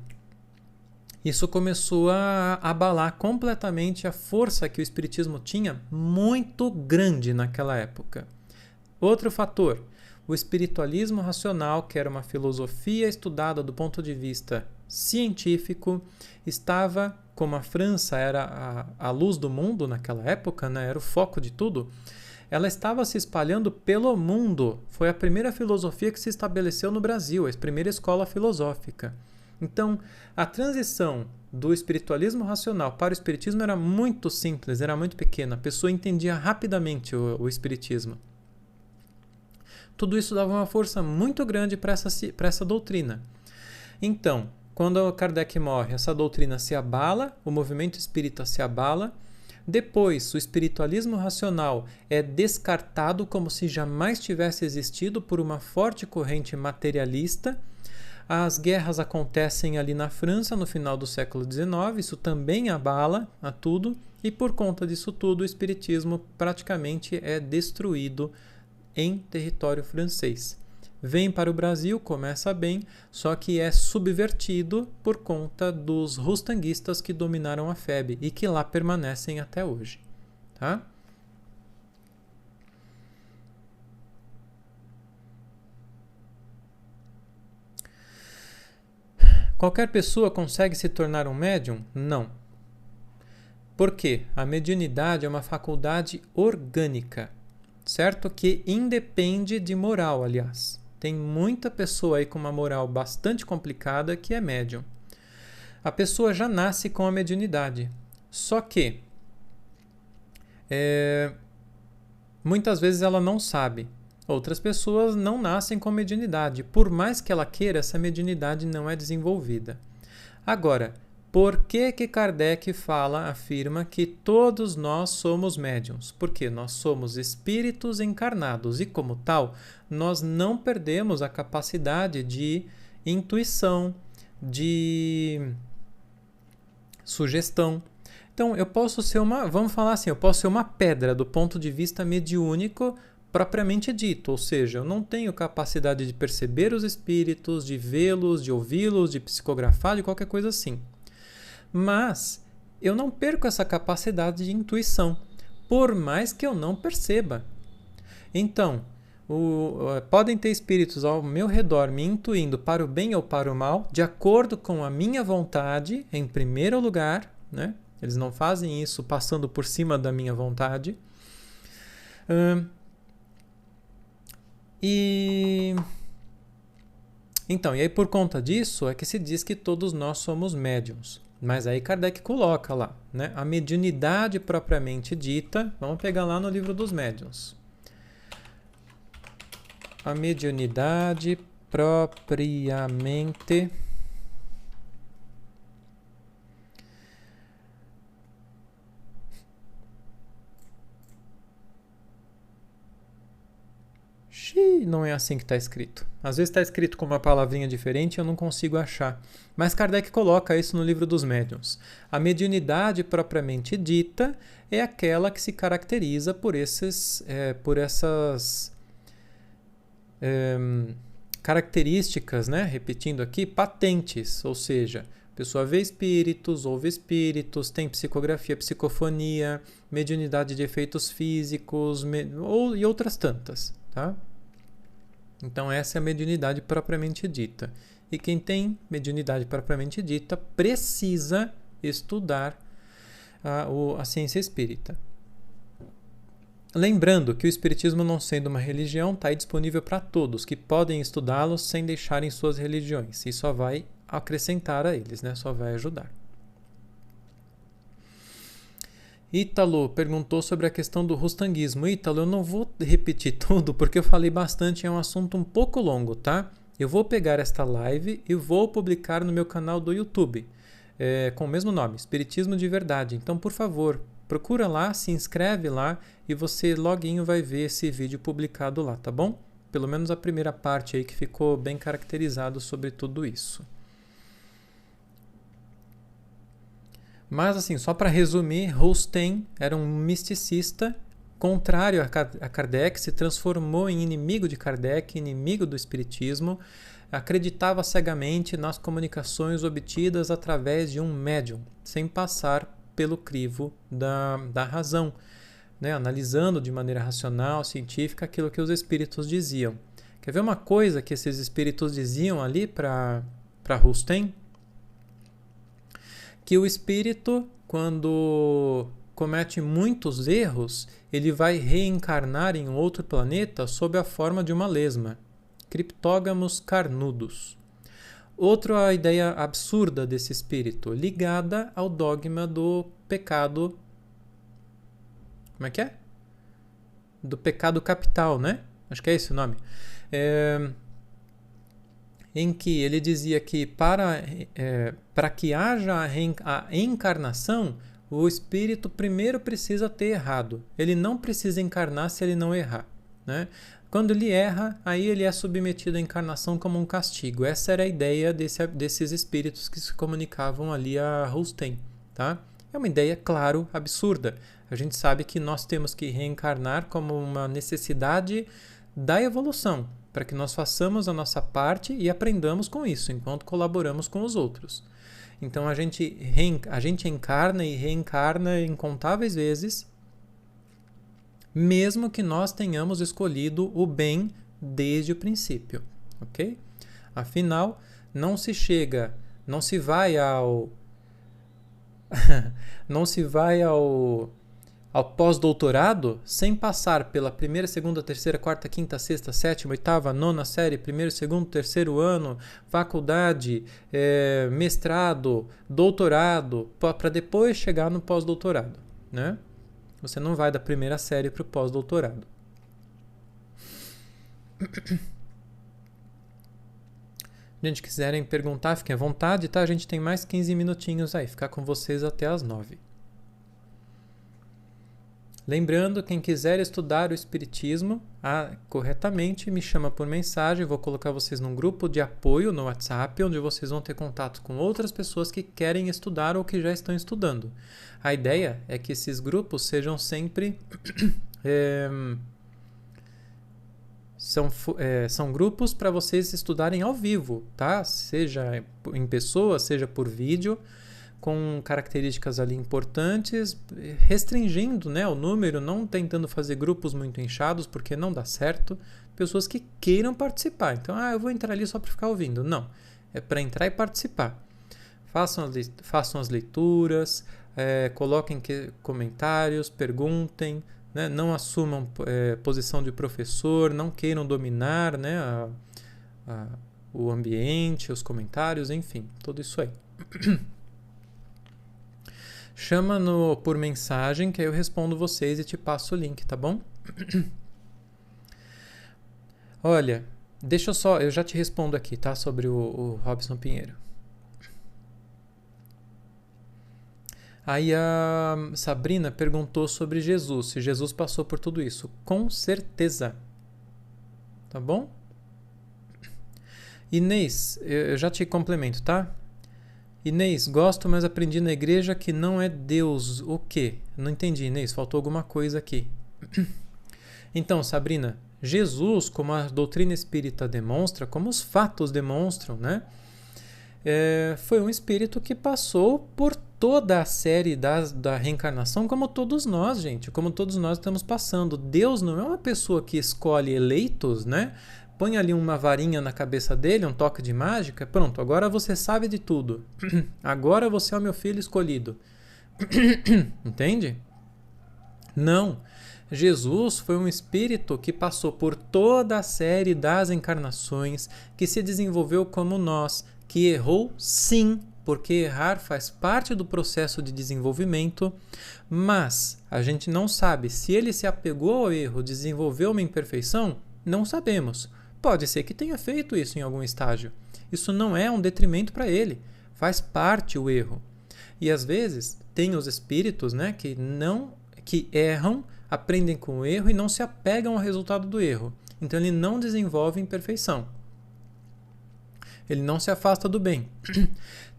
Isso começou a abalar completamente a força que o espiritismo tinha, muito grande naquela época. Outro fator, o espiritualismo racional, que era uma filosofia estudada do ponto de vista científico, estava, como a França era a luz do mundo naquela época, né, era o foco de tudo, ela estava se espalhando pelo mundo. Foi a primeira filosofia que se estabeleceu no Brasil, a primeira escola filosófica. Então, a transição do espiritualismo racional para o espiritismo era muito simples, era muito pequena. A pessoa entendia rapidamente o espiritismo. Tudo isso dava uma força muito grande para essa doutrina. Então, quando Kardec morre, essa doutrina se abala, o movimento espírita se abala. Depois, o espiritualismo racional é descartado como se jamais tivesse existido por uma forte corrente materialista. As guerras acontecem ali na França no final do século XIX, isso também abala a tudo, e por conta disso tudo, o espiritismo praticamente é destruído em território francês. Vem para o Brasil, começa bem, só que é subvertido por conta dos rustanguistas que dominaram a FEB e que lá permanecem até hoje. Tá? Qualquer pessoa consegue se tornar um médium? Não. Por quê? A mediunidade é uma faculdade orgânica, certo? Que independe de moral, aliás. Tem muita pessoa aí com uma moral bastante complicada que é médium. A pessoa já nasce com a mediunidade. Só que muitas vezes ela não sabe. Outras pessoas não nascem com mediunidade. Por mais que ela queira, essa mediunidade não é desenvolvida. Agora, por que Kardec afirma que todos nós somos médiuns? Porque nós somos espíritos encarnados e, como tal, nós não perdemos a capacidade de intuição, de sugestão. Então, eu posso ser eu posso ser uma pedra do ponto de vista mediúnico propriamente dito, ou seja, eu não tenho capacidade de perceber os espíritos, de vê-los, de ouvi-los, de psicografar, de qualquer coisa assim. Mas eu não perco essa capacidade de intuição, por mais que eu não perceba. Então, podem ter espíritos ao meu redor me intuindo para o bem ou para o mal, de acordo com a minha vontade, em primeiro lugar, né? Eles não fazem isso passando por cima da minha vontade. Então, e aí por conta disso é que se diz que todos nós somos médiuns. Mas aí Kardec coloca lá, né? A mediunidade propriamente dita, vamos pegar lá no livro dos médiuns. A mediunidade propriamente não é assim que está escrito. Às vezes está escrito com uma palavrinha diferente e eu não consigo achar. Mas Kardec coloca isso no livro dos médiuns. A mediunidade propriamente dita é aquela que se caracteriza por essas características, né? Repetindo aqui, patentes, ou seja, a pessoa vê espíritos, ouve espíritos, tem psicografia, psicofonia, mediunidade de efeitos físicos e outras tantas, tá? Então essa é a mediunidade propriamente dita. E quem tem mediunidade propriamente dita precisa estudar a ciência espírita. Lembrando que o espiritismo, não sendo uma religião, está disponível para todos que podem estudá-lo sem deixarem suas religiões. E só vai acrescentar a eles, né? Só vai ajudar. Ítalo perguntou sobre a questão do rustanguismo. Ítalo, eu não vou repetir tudo porque eu falei bastante, é um assunto um pouco longo, tá? Eu vou pegar esta live e vou publicar no meu canal do YouTube, com o mesmo nome, Espiritismo de Verdade. Então, por favor, procura lá, se inscreve lá e você loguinho vai ver esse vídeo publicado lá, tá bom? Pelo menos a primeira parte aí que ficou bem caracterizado sobre tudo isso. Mas assim, só para resumir, Rostand era um misticista contrário a Kardec, se transformou em inimigo de Kardec, inimigo do espiritismo, acreditava cegamente nas comunicações obtidas através de um médium, sem passar pelo crivo da razão, né? Analisando de maneira racional, científica, aquilo que os espíritos diziam. Quer ver uma coisa que esses espíritos diziam ali para Rostand? Que o espírito, quando comete muitos erros, ele vai reencarnar em outro planeta sob a forma de uma lesma, criptógamos carnudos. Outra ideia absurda desse espírito, ligada ao dogma do pecado. Como é que é? Do pecado capital, né? Acho que é esse o nome. Em que ele dizia que para que haja a encarnação, o espírito primeiro precisa ter errado. Ele não precisa encarnar se ele não errar, né? Quando ele erra, aí ele é submetido à encarnação como um castigo. Essa era a ideia desses espíritos que se comunicavam ali a Rostand, tá? É uma ideia, claro, absurda. A gente sabe que nós temos que reencarnar como uma necessidade da evolução, para que nós façamos a nossa parte e aprendamos com isso, enquanto colaboramos com os outros. Então a gente encarna e reencarna incontáveis vezes, mesmo que nós tenhamos escolhido o bem desde o princípio, ok? Afinal, não se vai ao pós-doutorado sem passar pela primeira, segunda, terceira, quarta, quinta, sexta, sétima, oitava, nona série, primeiro, segundo, terceiro ano, faculdade, mestrado, doutorado, para depois chegar no pós-doutorado, né? Você não vai da primeira série para o pós-doutorado. Gente, quiserem perguntar, fiquem à vontade, tá? A gente tem mais 15 minutinhos aí, ficar com vocês até as 9. Lembrando, quem quiser estudar o Espiritismo corretamente, me chama por mensagem. Vou colocar vocês num grupo de apoio no WhatsApp, onde vocês vão ter contato com outras pessoas que querem estudar ou que já estão estudando. A ideia é que esses grupos sejam sempre... São grupos para vocês estudarem ao vivo, tá? Seja em pessoa, seja por vídeo, com características ali importantes, restringindo, né, o número, não tentando fazer grupos muito inchados, porque não dá certo. Pessoas que queiram participar. Então, eu vou entrar ali só para ficar ouvindo. Não, é para entrar e participar. Façam as leituras, coloquem comentários, perguntem, né, não assumam posição de professor, não queiram dominar, né, o ambiente, os comentários, enfim, tudo isso aí. Chama por mensagem que aí eu respondo vocês e te passo o link, tá bom? Olha, deixa eu já te respondo aqui, tá? Sobre o Robson Pinheiro. Aí a Sabrina perguntou sobre Jesus, se Jesus passou por tudo isso. Com certeza. Tá bom? Inês, eu já te complemento, tá? Inês, gosto, mas aprendi na igreja que não é Deus. O quê? Não entendi, Inês. Faltou alguma coisa aqui. Então, Sabrina, Jesus, como a doutrina espírita demonstra, como os fatos demonstram, né? Foi um espírito que passou por toda a série da reencarnação, como todos nós, gente. Como todos nós estamos passando. Deus não é uma pessoa que escolhe eleitos, né? põe ali uma varinha na cabeça dele, um toque de mágica, pronto, agora você sabe de tudo. Agora você é o meu filho escolhido. Entende? Não. Jesus foi um espírito que passou por toda a série das encarnações, que se desenvolveu como nós, que errou sim, porque errar faz parte do processo de desenvolvimento, mas a gente não sabe se ele se apegou ao erro, desenvolveu uma imperfeição, não sabemos. Pode ser que tenha feito isso em algum estágio. Isso não é um detrimento para ele, faz parte o erro. E às vezes tem os espíritos, né, que erram, aprendem com o erro e não se apegam ao resultado do erro. Então ele não desenvolve imperfeição. Ele não se afasta do bem.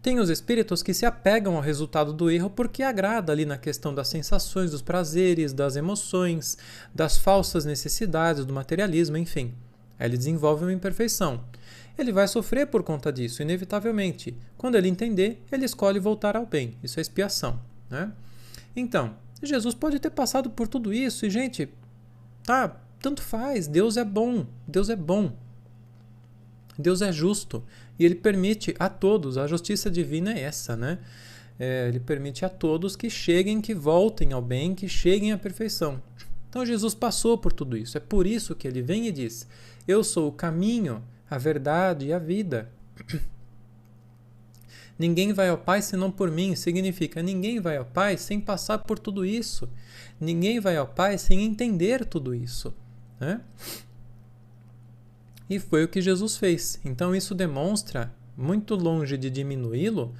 Tem os espíritos que se apegam ao resultado do erro porque agrada ali na questão das sensações, dos prazeres, das emoções, das falsas necessidades, do materialismo, enfim. Aí ele desenvolve uma imperfeição. Ele vai sofrer por conta disso, inevitavelmente. Quando ele entender, ele escolhe voltar ao bem. Isso é expiação, né? Então, Jesus pode ter passado por tudo isso e, gente, tanto faz. Deus é bom. Deus é bom. Deus é justo. E ele permite a todos, a justiça divina é essa, né? Ele permite a todos que cheguem, que voltem ao bem, que cheguem à perfeição. Então Jesus passou por tudo isso. É por isso que ele vem e diz: eu sou o caminho, a verdade e a vida. Ninguém vai ao Pai senão por mim. Significa, ninguém vai ao Pai sem passar por tudo isso. Ninguém vai ao Pai sem entender tudo isso, né? E foi o que Jesus fez. Então isso demonstra, muito longe de diminuí-lo,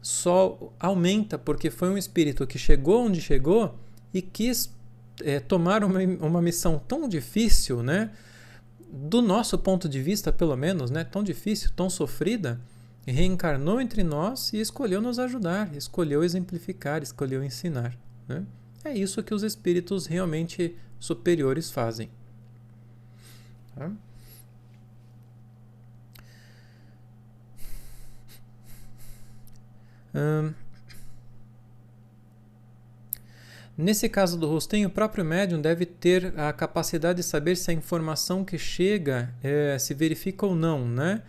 só aumenta, porque foi um espírito que chegou onde chegou e quis tomar uma missão tão difícil, né? Do nosso ponto de vista, pelo menos, né? Tão difícil, tão sofrida, reencarnou entre nós e escolheu nos ajudar, escolheu exemplificar, escolheu ensinar, né? É isso que os espíritos realmente superiores fazem. Tá? Nesse caso do Rustem, o próprio médium deve ter a capacidade de saber se a informação que chega se verifica ou não, né?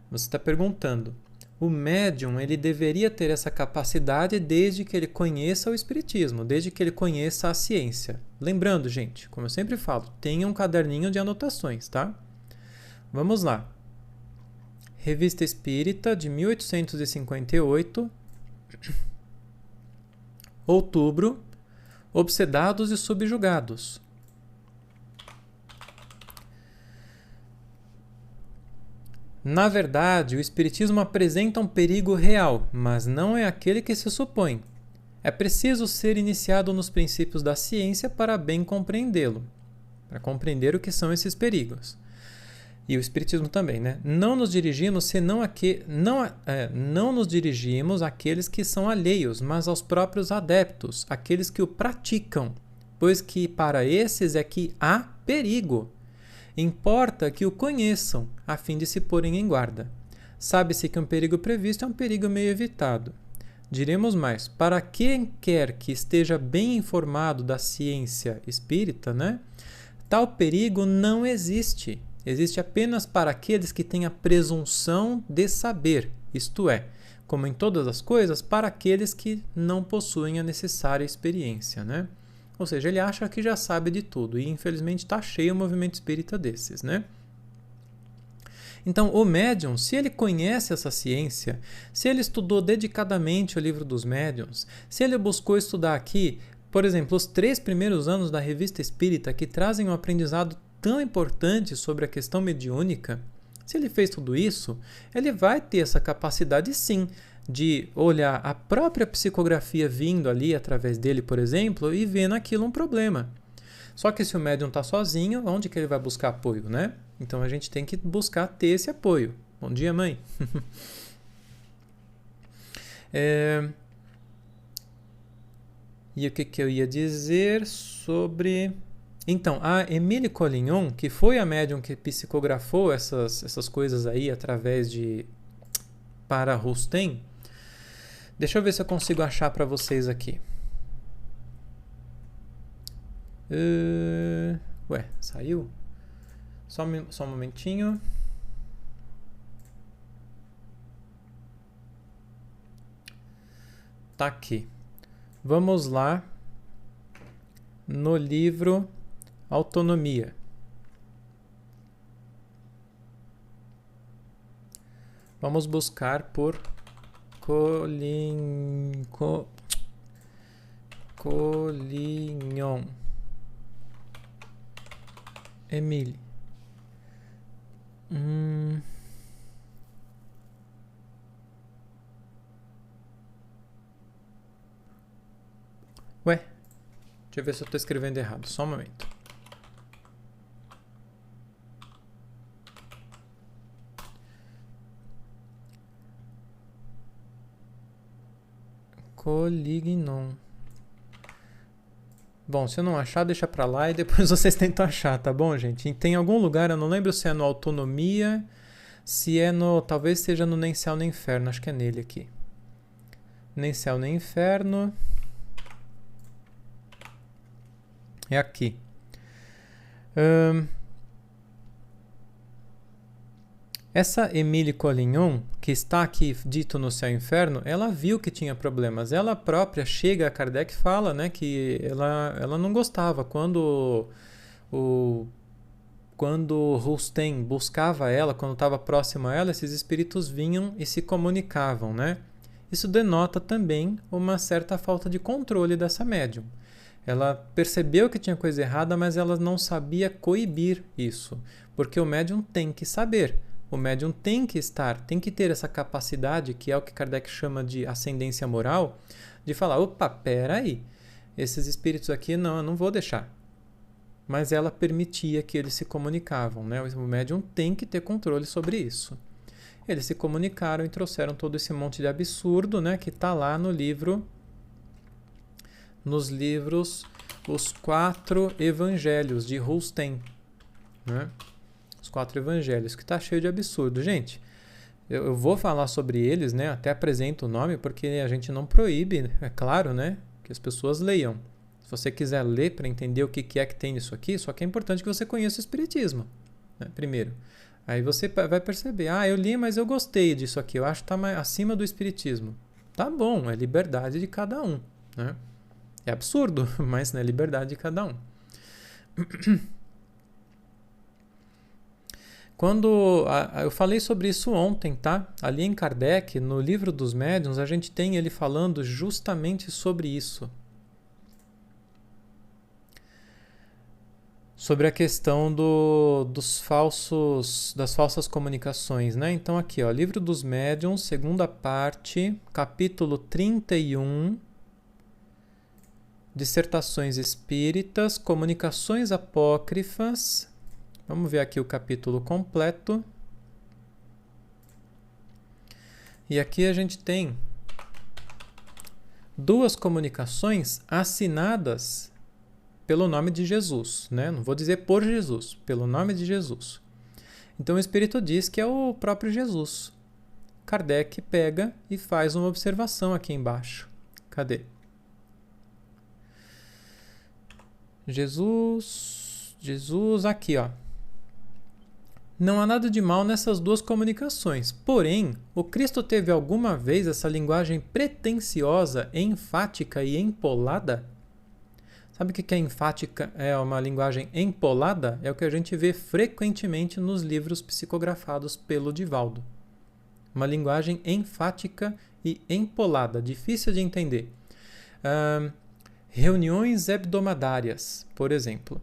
Você está perguntando. O médium, ele deveria ter essa capacidade desde que ele conheça o espiritismo, desde que ele conheça a ciência. Lembrando, gente, como eu sempre falo, tenha um caderninho de anotações, tá? Vamos lá. Revista Espírita, de 1858, outubro, Obsedados e Subjugados. Na verdade, o Espiritismo apresenta um perigo real, mas não é aquele que se supõe. É preciso ser iniciado nos princípios da ciência para bem compreendê-lo, para compreender o que são esses perigos. E o Espiritismo também, né? Não nos dirigimos não nos dirigimos àqueles que são alheios, mas aos próprios adeptos, aqueles que o praticam, pois que para esses é que há perigo. Importa que o conheçam, a fim de se porem em guarda. Sabe-se que um perigo previsto é um perigo meio evitado. Diremos mais, para quem quer que esteja bem informado da ciência espírita, né? Tal perigo não existe. Existe apenas para aqueles que têm a presunção de saber, isto é, como em todas as coisas, para aqueles que não possuem a necessária experiência, né? Ou seja, ele acha que já sabe de tudo e infelizmente está cheio o movimento espírita desses, né? Então, o médium, se ele conhece essa ciência, se ele estudou dedicadamente o livro dos médiuns, se ele buscou estudar aqui, por exemplo, os 3 primeiros anos da Revista Espírita, que trazem um aprendizado tão importante sobre a questão mediúnica, se ele fez tudo isso, ele vai ter essa capacidade sim de olhar a própria psicografia vindo ali através dele, por exemplo, e ver naquilo um problema. Só que se o médium está sozinho, onde que ele vai buscar apoio, né? Então a gente tem que buscar ter esse apoio. Bom dia, mãe. E o que eu ia dizer sobre... Então, a Emile Collignon, que foi a médium que psicografou essas coisas aí através de... para Rustem, deixa eu ver se eu consigo achar para vocês aqui. Ué, saiu? Só um momentinho. Tá aqui. Vamos lá no livro Autonomia. Vamos buscar por Collignon. Emile. Ué, deixa eu ver se eu estou escrevendo errado. Só um momento. Collignon. Bom, se eu não achar, deixa pra lá e depois vocês tentam achar, tá bom, gente? Tem algum lugar, eu não lembro se é no Autonomia, se é no... Talvez seja no Nem Céu Nem Inferno, acho que é nele aqui. Nem Céu Nem Inferno. É aqui. Essa Emile Collignon, que está aqui dito no Céu e Inferno, ela viu que tinha problemas. Ela própria chega a Kardec e fala, né, que ela não gostava quando Rustem buscava ela, quando estava próximo a ela, esses espíritos vinham e se comunicavam, né? Isso denota também uma certa falta de controle dessa médium. Ela percebeu que tinha coisa errada, mas ela não sabia coibir isso, porque o médium tem que saber. O médium tem que ter essa capacidade, que é o que Kardec chama de ascendência moral, de falar, opa, peraí, esses espíritos aqui não, eu não vou deixar. Mas ela permitia que eles se comunicavam, né? O médium tem que ter controle sobre isso. Eles se comunicaram e trouxeram todo esse monte de absurdo, né? Que está lá no livro, nos livros, os 4 evangelhos de Rustem, né? Os 4 evangelhos, que está cheio de absurdo. Gente, eu vou falar sobre eles, né? Até apresento o nome, porque a gente não proíbe, é claro, né? Que as pessoas leiam. Se você quiser ler para entender o que é que tem nisso aqui, só que é importante que você conheça o Espiritismo, né? Primeiro. Aí você vai perceber, eu li, mas eu gostei disso aqui, eu acho que está acima do Espiritismo. Tá bom, é liberdade de cada um, né? É absurdo, mas é liberdade de cada um. Eu falei sobre isso ontem, tá? Ali em Kardec, no Livro dos Médiuns, a gente tem ele falando justamente sobre isso. Sobre a questão das falsas comunicações, né? Então aqui, ó, Livro dos Médiuns, segunda parte, capítulo 31, Dissertações Espíritas, Comunicações Apócrifas. Vamos ver aqui o capítulo completo. E aqui a gente tem 2 comunicações assinadas pelo nome de Jesus, né? Não vou dizer por Jesus, pelo nome de Jesus. Então o Espírito diz que é o próprio Jesus. Kardec pega e faz uma observação aqui embaixo. Cadê? Jesus, aqui, ó. Não há nada de mal nessas 2 comunicações. Porém, o Cristo teve alguma vez essa linguagem pretensiosa, enfática e empolada? Sabe o que é enfática? É uma linguagem empolada? É o que a gente vê frequentemente nos livros psicografados pelo Divaldo. Uma linguagem enfática e empolada, difícil de entender. Reuniões hebdomadárias, por exemplo.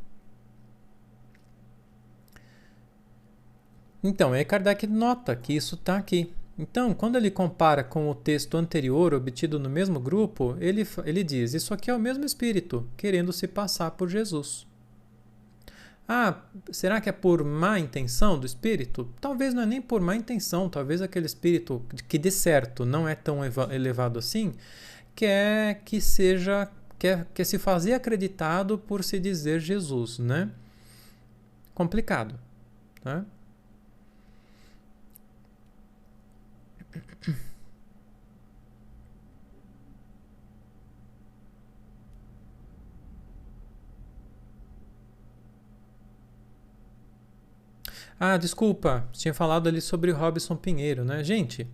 Então, aí Kardec nota que isso está aqui. Então, quando ele compara com o texto anterior obtido no mesmo grupo, ele diz, isso aqui é o mesmo espírito, querendo se passar por Jesus. Será que é por má intenção do espírito? Talvez não é nem por má intenção, talvez aquele espírito que de certo não é tão elevado assim, quer se fazer acreditado por se dizer Jesus, né? Complicado, né? Ah, desculpa, tinha falado ali sobre o Robson Pinheiro, né? Gente,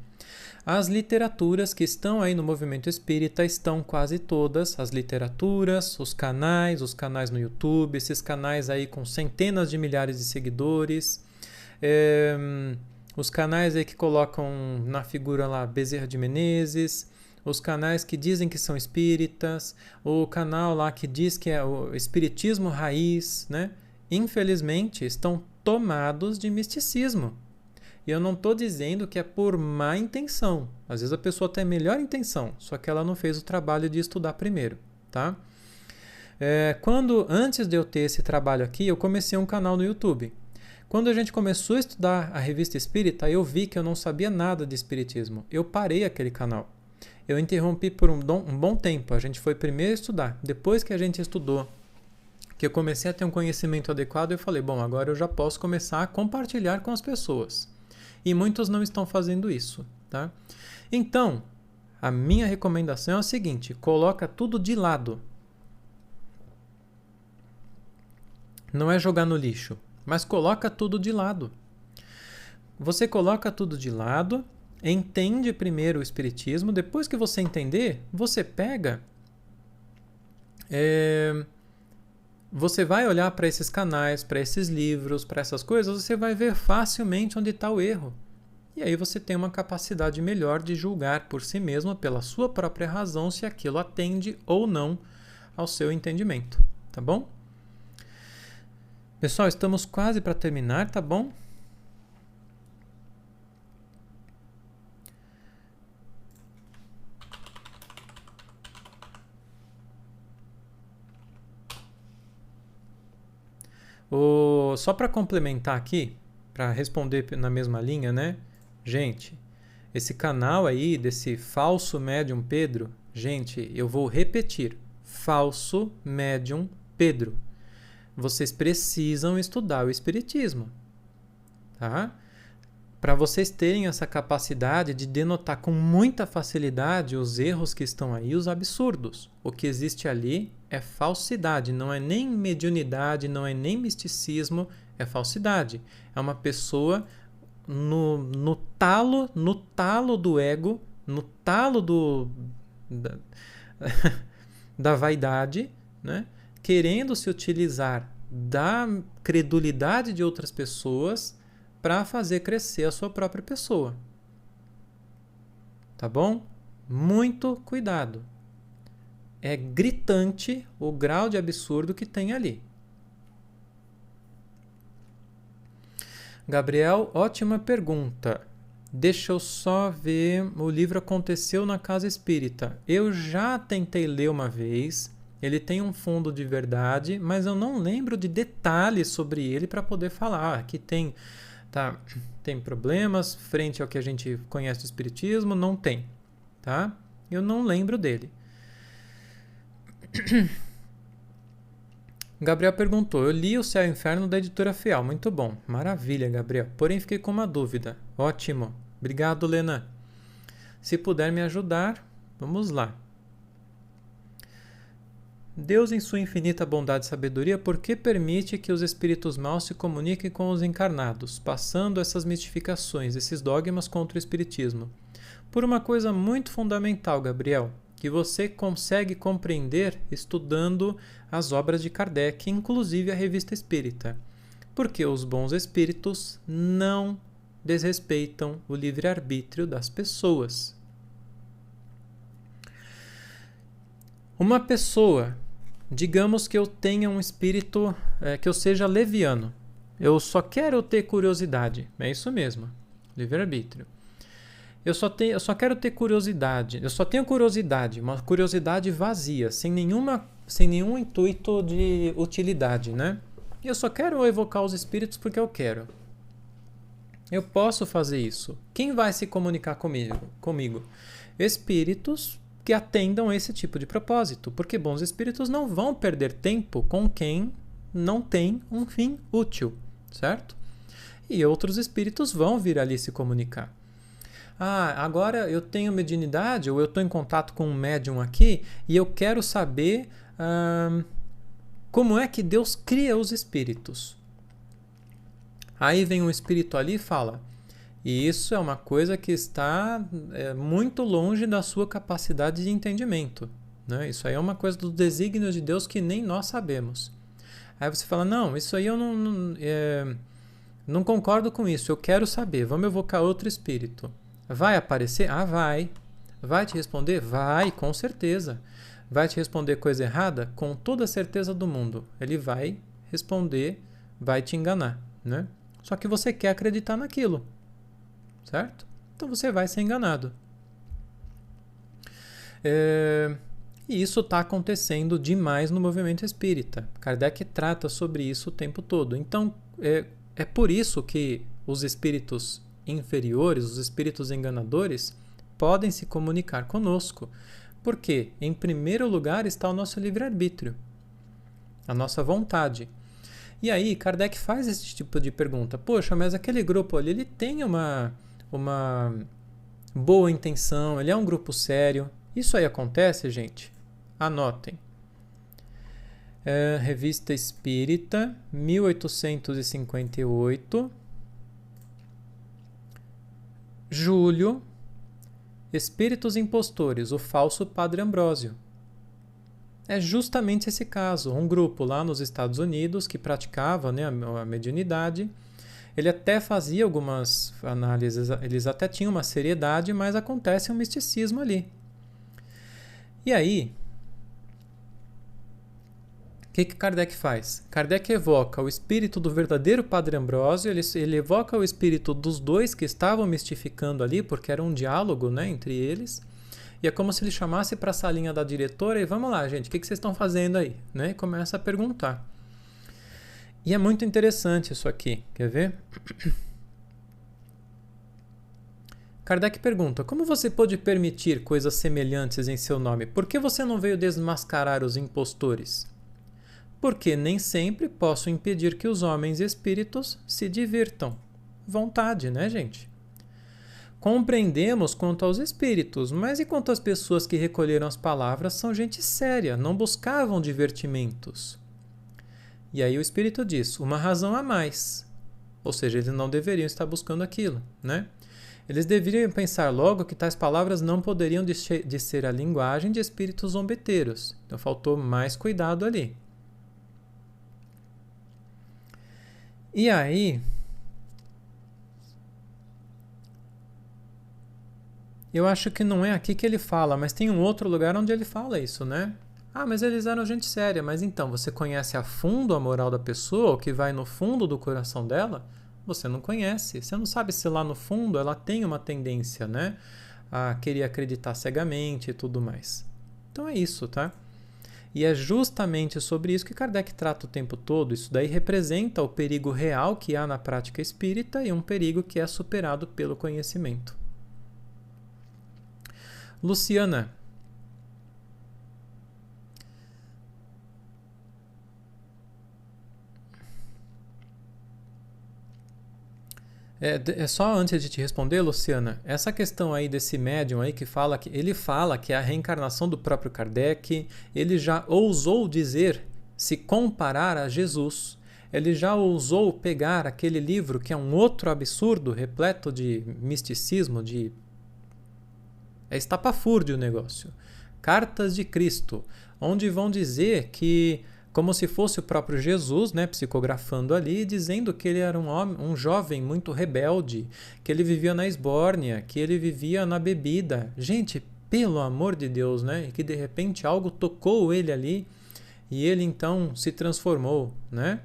as literaturas que estão aí no movimento espírita estão quase todas, as literaturas, os canais no YouTube, esses canais aí com centenas de milhares de seguidores, os canais aí que colocam na figura lá Bezerra de Menezes, os canais que dizem que são espíritas, o canal lá que diz que é o espiritismo raiz, né? Infelizmente estão tomados de misticismo. E eu não estou dizendo que é por má intenção. Às vezes a pessoa tem a melhor intenção, só que ela não fez o trabalho de estudar primeiro, tá? Antes de eu ter esse trabalho aqui, eu comecei um canal no YouTube. Quando a gente começou a estudar a revista espírita, eu vi que eu não sabia nada de espiritismo. Eu parei aquele canal. Eu interrompi por um bom tempo. A gente foi primeiro estudar. Depois que a gente estudou, que eu comecei a ter um conhecimento adequado, eu falei, bom, agora eu já posso começar a compartilhar com as pessoas. E muitos não estão fazendo isso, tá? Então, a minha recomendação é a seguinte, coloca tudo de lado. Não é jogar no lixo, mas coloca tudo de lado. Você coloca tudo de lado, entende primeiro o espiritismo, depois que você entender, você pega... Você vai olhar para esses canais, para esses livros, para essas coisas, você vai ver facilmente onde está o erro. E aí você tem uma capacidade melhor de julgar por si mesmo, pela sua própria razão, se aquilo atende ou não ao seu entendimento. Tá bom? Pessoal, estamos quase para terminar, tá bom? Só para complementar aqui, para responder na mesma linha, né? Gente, esse canal aí desse falso médium Pedro, gente, eu vou repetir, falso médium Pedro. Vocês precisam estudar o espiritismo, tá? Para vocês terem essa capacidade de denotar com muita facilidade os erros que estão aí, os absurdos. O que existe ali é falsidade, não é nem mediunidade, não é nem misticismo, é falsidade. É uma pessoa no talo do ego, no talo da vaidade, né? Querendo se utilizar da credulidade de outras pessoas para fazer crescer a sua própria pessoa. Tá bom? Muito cuidado. É gritante o grau de absurdo que tem ali. Gabriel, ótima pergunta. Deixa eu só ver. O livro Aconteceu na Casa Espírita. Eu já tentei ler uma vez. Ele tem um fundo de verdade, mas eu não lembro de detalhes sobre ele para poder falar. Aqui tem problemas frente ao que a gente conhece do espiritismo? Não tem, tá? Eu não lembro dele. Gabriel perguntou, eu li O Céu e o Inferno da editora Fiel, muito bom, maravilha, Gabriel, porém fiquei com uma dúvida. Ótimo, obrigado, Lena. Se puder me ajudar, vamos lá. Deus, em sua infinita bondade e sabedoria, por que permite que os espíritos maus se comuniquem com os encarnados, passando essas mistificações, esses dogmas contra o espiritismo? Por uma coisa muito fundamental, Gabriel, que você consegue compreender estudando as obras de Kardec, inclusive a Revista Espírita. Porque os bons espíritos não desrespeitam o livre-arbítrio das pessoas. Uma pessoa, digamos que eu tenha um espírito, que eu seja leviano. Eu só quero ter curiosidade. É isso mesmo, livre-arbítrio. Eu só quero ter curiosidade. Eu só tenho curiosidade, uma curiosidade vazia, sem nenhum intuito de utilidade, né? E eu só quero evocar os espíritos porque eu quero. Eu posso fazer isso. Quem vai se comunicar comigo? Espíritos que atendam esse tipo de propósito, porque bons espíritos não vão perder tempo com quem não tem um fim útil, certo? E outros espíritos vão vir ali se comunicar. Ah, agora eu tenho mediunidade, ou eu estou em contato com um médium aqui, e eu quero saber como é que Deus cria os espíritos. Aí vem um espírito ali e fala, e isso é uma coisa que está muito longe da sua capacidade de entendimento, né? Isso aí é uma coisa dos desígnios de Deus que nem nós sabemos. Aí você fala, não, isso aí eu não concordo com isso, eu quero saber, vamos evocar outro espírito. Vai aparecer? Ah, vai. Vai te responder? Vai, com certeza. Vai te responder coisa errada? Com toda a certeza do mundo. Ele vai responder, vai te enganar, né? Só que você quer acreditar naquilo, certo? Então você vai ser enganado. E isso está acontecendo demais no movimento espírita. Kardec trata sobre isso o tempo todo. Então, é por isso que os espíritos inferiores, os espíritos enganadores, podem se comunicar conosco. Porque, em primeiro lugar, está o nosso livre-arbítrio, a nossa vontade. E aí, Kardec faz esse tipo de pergunta. Poxa, mas aquele grupo ali, ele tem uma boa intenção, ele é um grupo sério. Isso aí acontece, gente? Anotem. Revista Espírita, 1858. Julho. Espíritos impostores, o falso Padre Ambrósio. É justamente esse caso. Um grupo lá nos Estados Unidos que praticava, né, a mediunidade. Ele até fazia algumas análises, eles até tinham uma seriedade, mas acontece um misticismo ali. E aí, o que Kardec faz? Kardec evoca o espírito do verdadeiro Padre Ambrósio, ele evoca o espírito dos dois que estavam mistificando ali, porque era um diálogo, né, entre eles, e é como se ele chamasse para a salinha da diretora e vamos lá, gente, o que vocês estão fazendo aí? Né? E começa a perguntar. E é muito interessante isso aqui, quer ver? Kardec pergunta, como você pôde permitir coisas semelhantes em seu nome? Por que você não veio desmascarar os impostores? Porque nem sempre posso impedir que os homens e espíritos se divirtam. Vontade, né, gente? Compreendemos quanto aos espíritos, mas e quanto às pessoas que recolheram as palavras são gente séria, não buscavam divertimentos. E aí o espírito diz, uma razão a mais. Ou seja, eles não deveriam estar buscando aquilo, né? Eles deveriam pensar logo que tais palavras não poderiam de ser a linguagem de espíritos zombeteiros. Então faltou mais cuidado ali. E aí, eu acho que não é aqui que ele fala, mas tem um outro lugar onde ele fala isso, né? Ah, mas eles eram gente séria. Mas então, você conhece a fundo a moral da pessoa, o que vai no fundo do coração dela? Você não conhece. Você não sabe se lá no fundo ela tem uma tendência, né? A querer acreditar cegamente e tudo mais. Então é isso, tá? E é justamente sobre isso que Kardec trata o tempo todo. Isso daí representa o perigo real que há na prática espírita e um perigo que é superado pelo conhecimento. Luciana. Só antes de te responder, Luciana, essa questão aí desse médium aí que fala que ele fala que é a reencarnação do próprio Kardec, ele já ousou dizer, se comparar a Jesus, ele já ousou pegar aquele livro que é um outro absurdo, repleto de misticismo, é estapafúrdio o negócio. Cartas de Cristo, onde vão dizer que como se fosse o próprio Jesus, né, psicografando ali, dizendo que ele era um jovem muito rebelde, que ele vivia na esbórnia, que ele vivia na bebida. Gente, pelo amor de Deus, né? E que de repente algo tocou ele ali e ele então se transformou, né?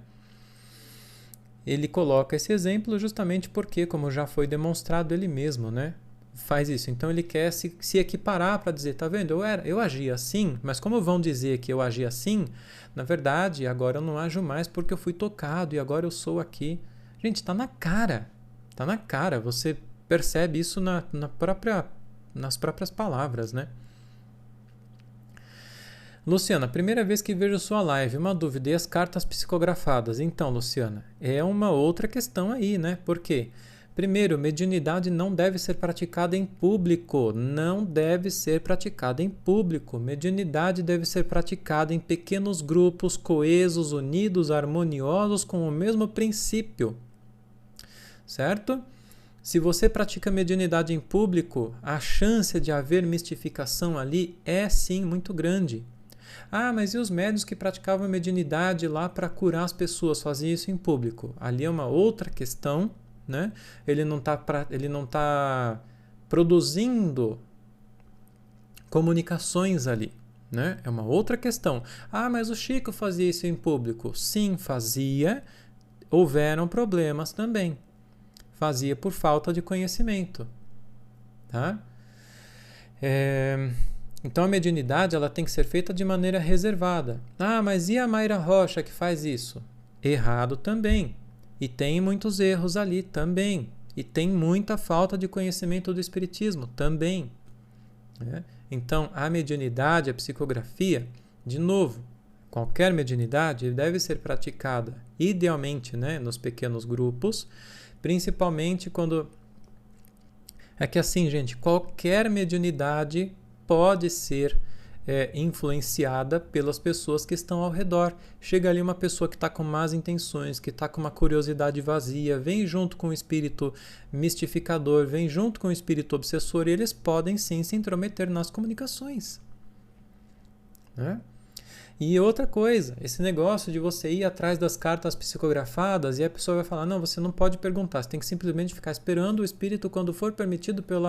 Ele coloca esse exemplo justamente porque, como já foi demonstrado, ele mesmo, né, faz isso. Então ele quer se equiparar para dizer, tá vendo? Eu agia assim, mas como vão dizer que eu agi assim, na verdade, agora eu não ajo mais porque eu fui tocado e agora eu sou aqui. Gente, tá na cara. Tá na cara. Você percebe isso nas próprias palavras, né? Luciana, primeira vez que vejo sua live, uma dúvida, e as cartas psicografadas? Então, Luciana, é uma outra questão aí, né? Por quê? Primeiro, mediunidade não deve ser praticada em público. Não deve ser praticada em público. Mediunidade deve ser praticada em pequenos grupos, coesos, unidos, harmoniosos, com o mesmo princípio. certo? Se você pratica mediunidade em público, a chance de haver mistificação ali é sim muito grande. Ah, mas e os médiuns que praticavam mediunidade lá para curar as pessoas, faziam isso em público? Ali é uma outra questão, né? Ele não tá produzindo comunicações ali, né? É uma outra questão. Ah, mas o Chico fazia isso em público. Sim, fazia. Houveram problemas também. Fazia por falta de conhecimento, tá? Então a mediunidade ela tem que ser feita de maneira reservada. Ah, mas e a Mayra Rocha que faz isso? Errado também. E tem muitos erros ali também. E tem muita falta de conhecimento do espiritismo também, né? Então a mediunidade, a psicografia, de novo, qualquer mediunidade deve ser praticada idealmente, né, nos pequenos grupos, principalmente quando... É que assim, gente, qualquer mediunidade pode ser influenciada pelas pessoas que estão ao redor. Chega ali uma pessoa que está com más intenções, que está com uma curiosidade vazia, vem junto com o espírito mistificador, vem junto com o espírito obsessor, e eles podem sim se intrometer nas comunicações, né? E outra coisa, esse negócio de você ir atrás das cartas psicografadas e a pessoa vai falar, não, você não pode perguntar, você tem que simplesmente ficar esperando o espírito, quando for permitido pelo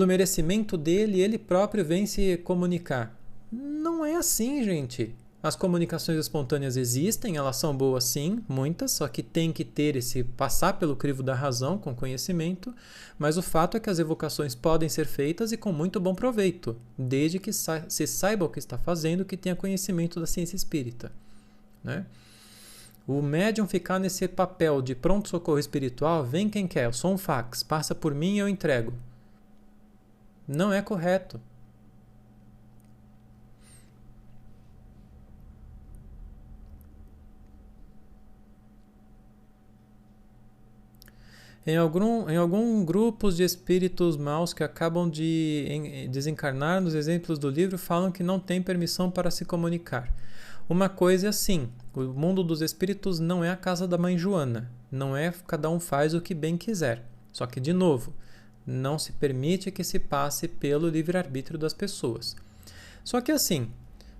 merecimento dele, ele próprio vem se comunicar. Não é assim, gente. As comunicações espontâneas existem, elas são boas sim, muitas, só que tem que ter passar pelo crivo da razão com conhecimento, mas o fato é que as evocações podem ser feitas e com muito bom proveito, desde que se saiba o que está fazendo, que tenha conhecimento da ciência espírita, né? O médium ficar nesse papel de pronto-socorro espiritual, vem quem quer, eu sou um fax, passa por mim e eu entrego. Não é correto. Em algum grupos de espíritos maus que acabam de desencarnar, nos exemplos do livro, falam que não tem permissão para se comunicar. Uma coisa é assim, o mundo dos espíritos não é a casa da mãe Joana, não é cada um faz o que bem quiser. Só que, de novo, não se permite que se passe pelo livre-arbítrio das pessoas. Só que assim,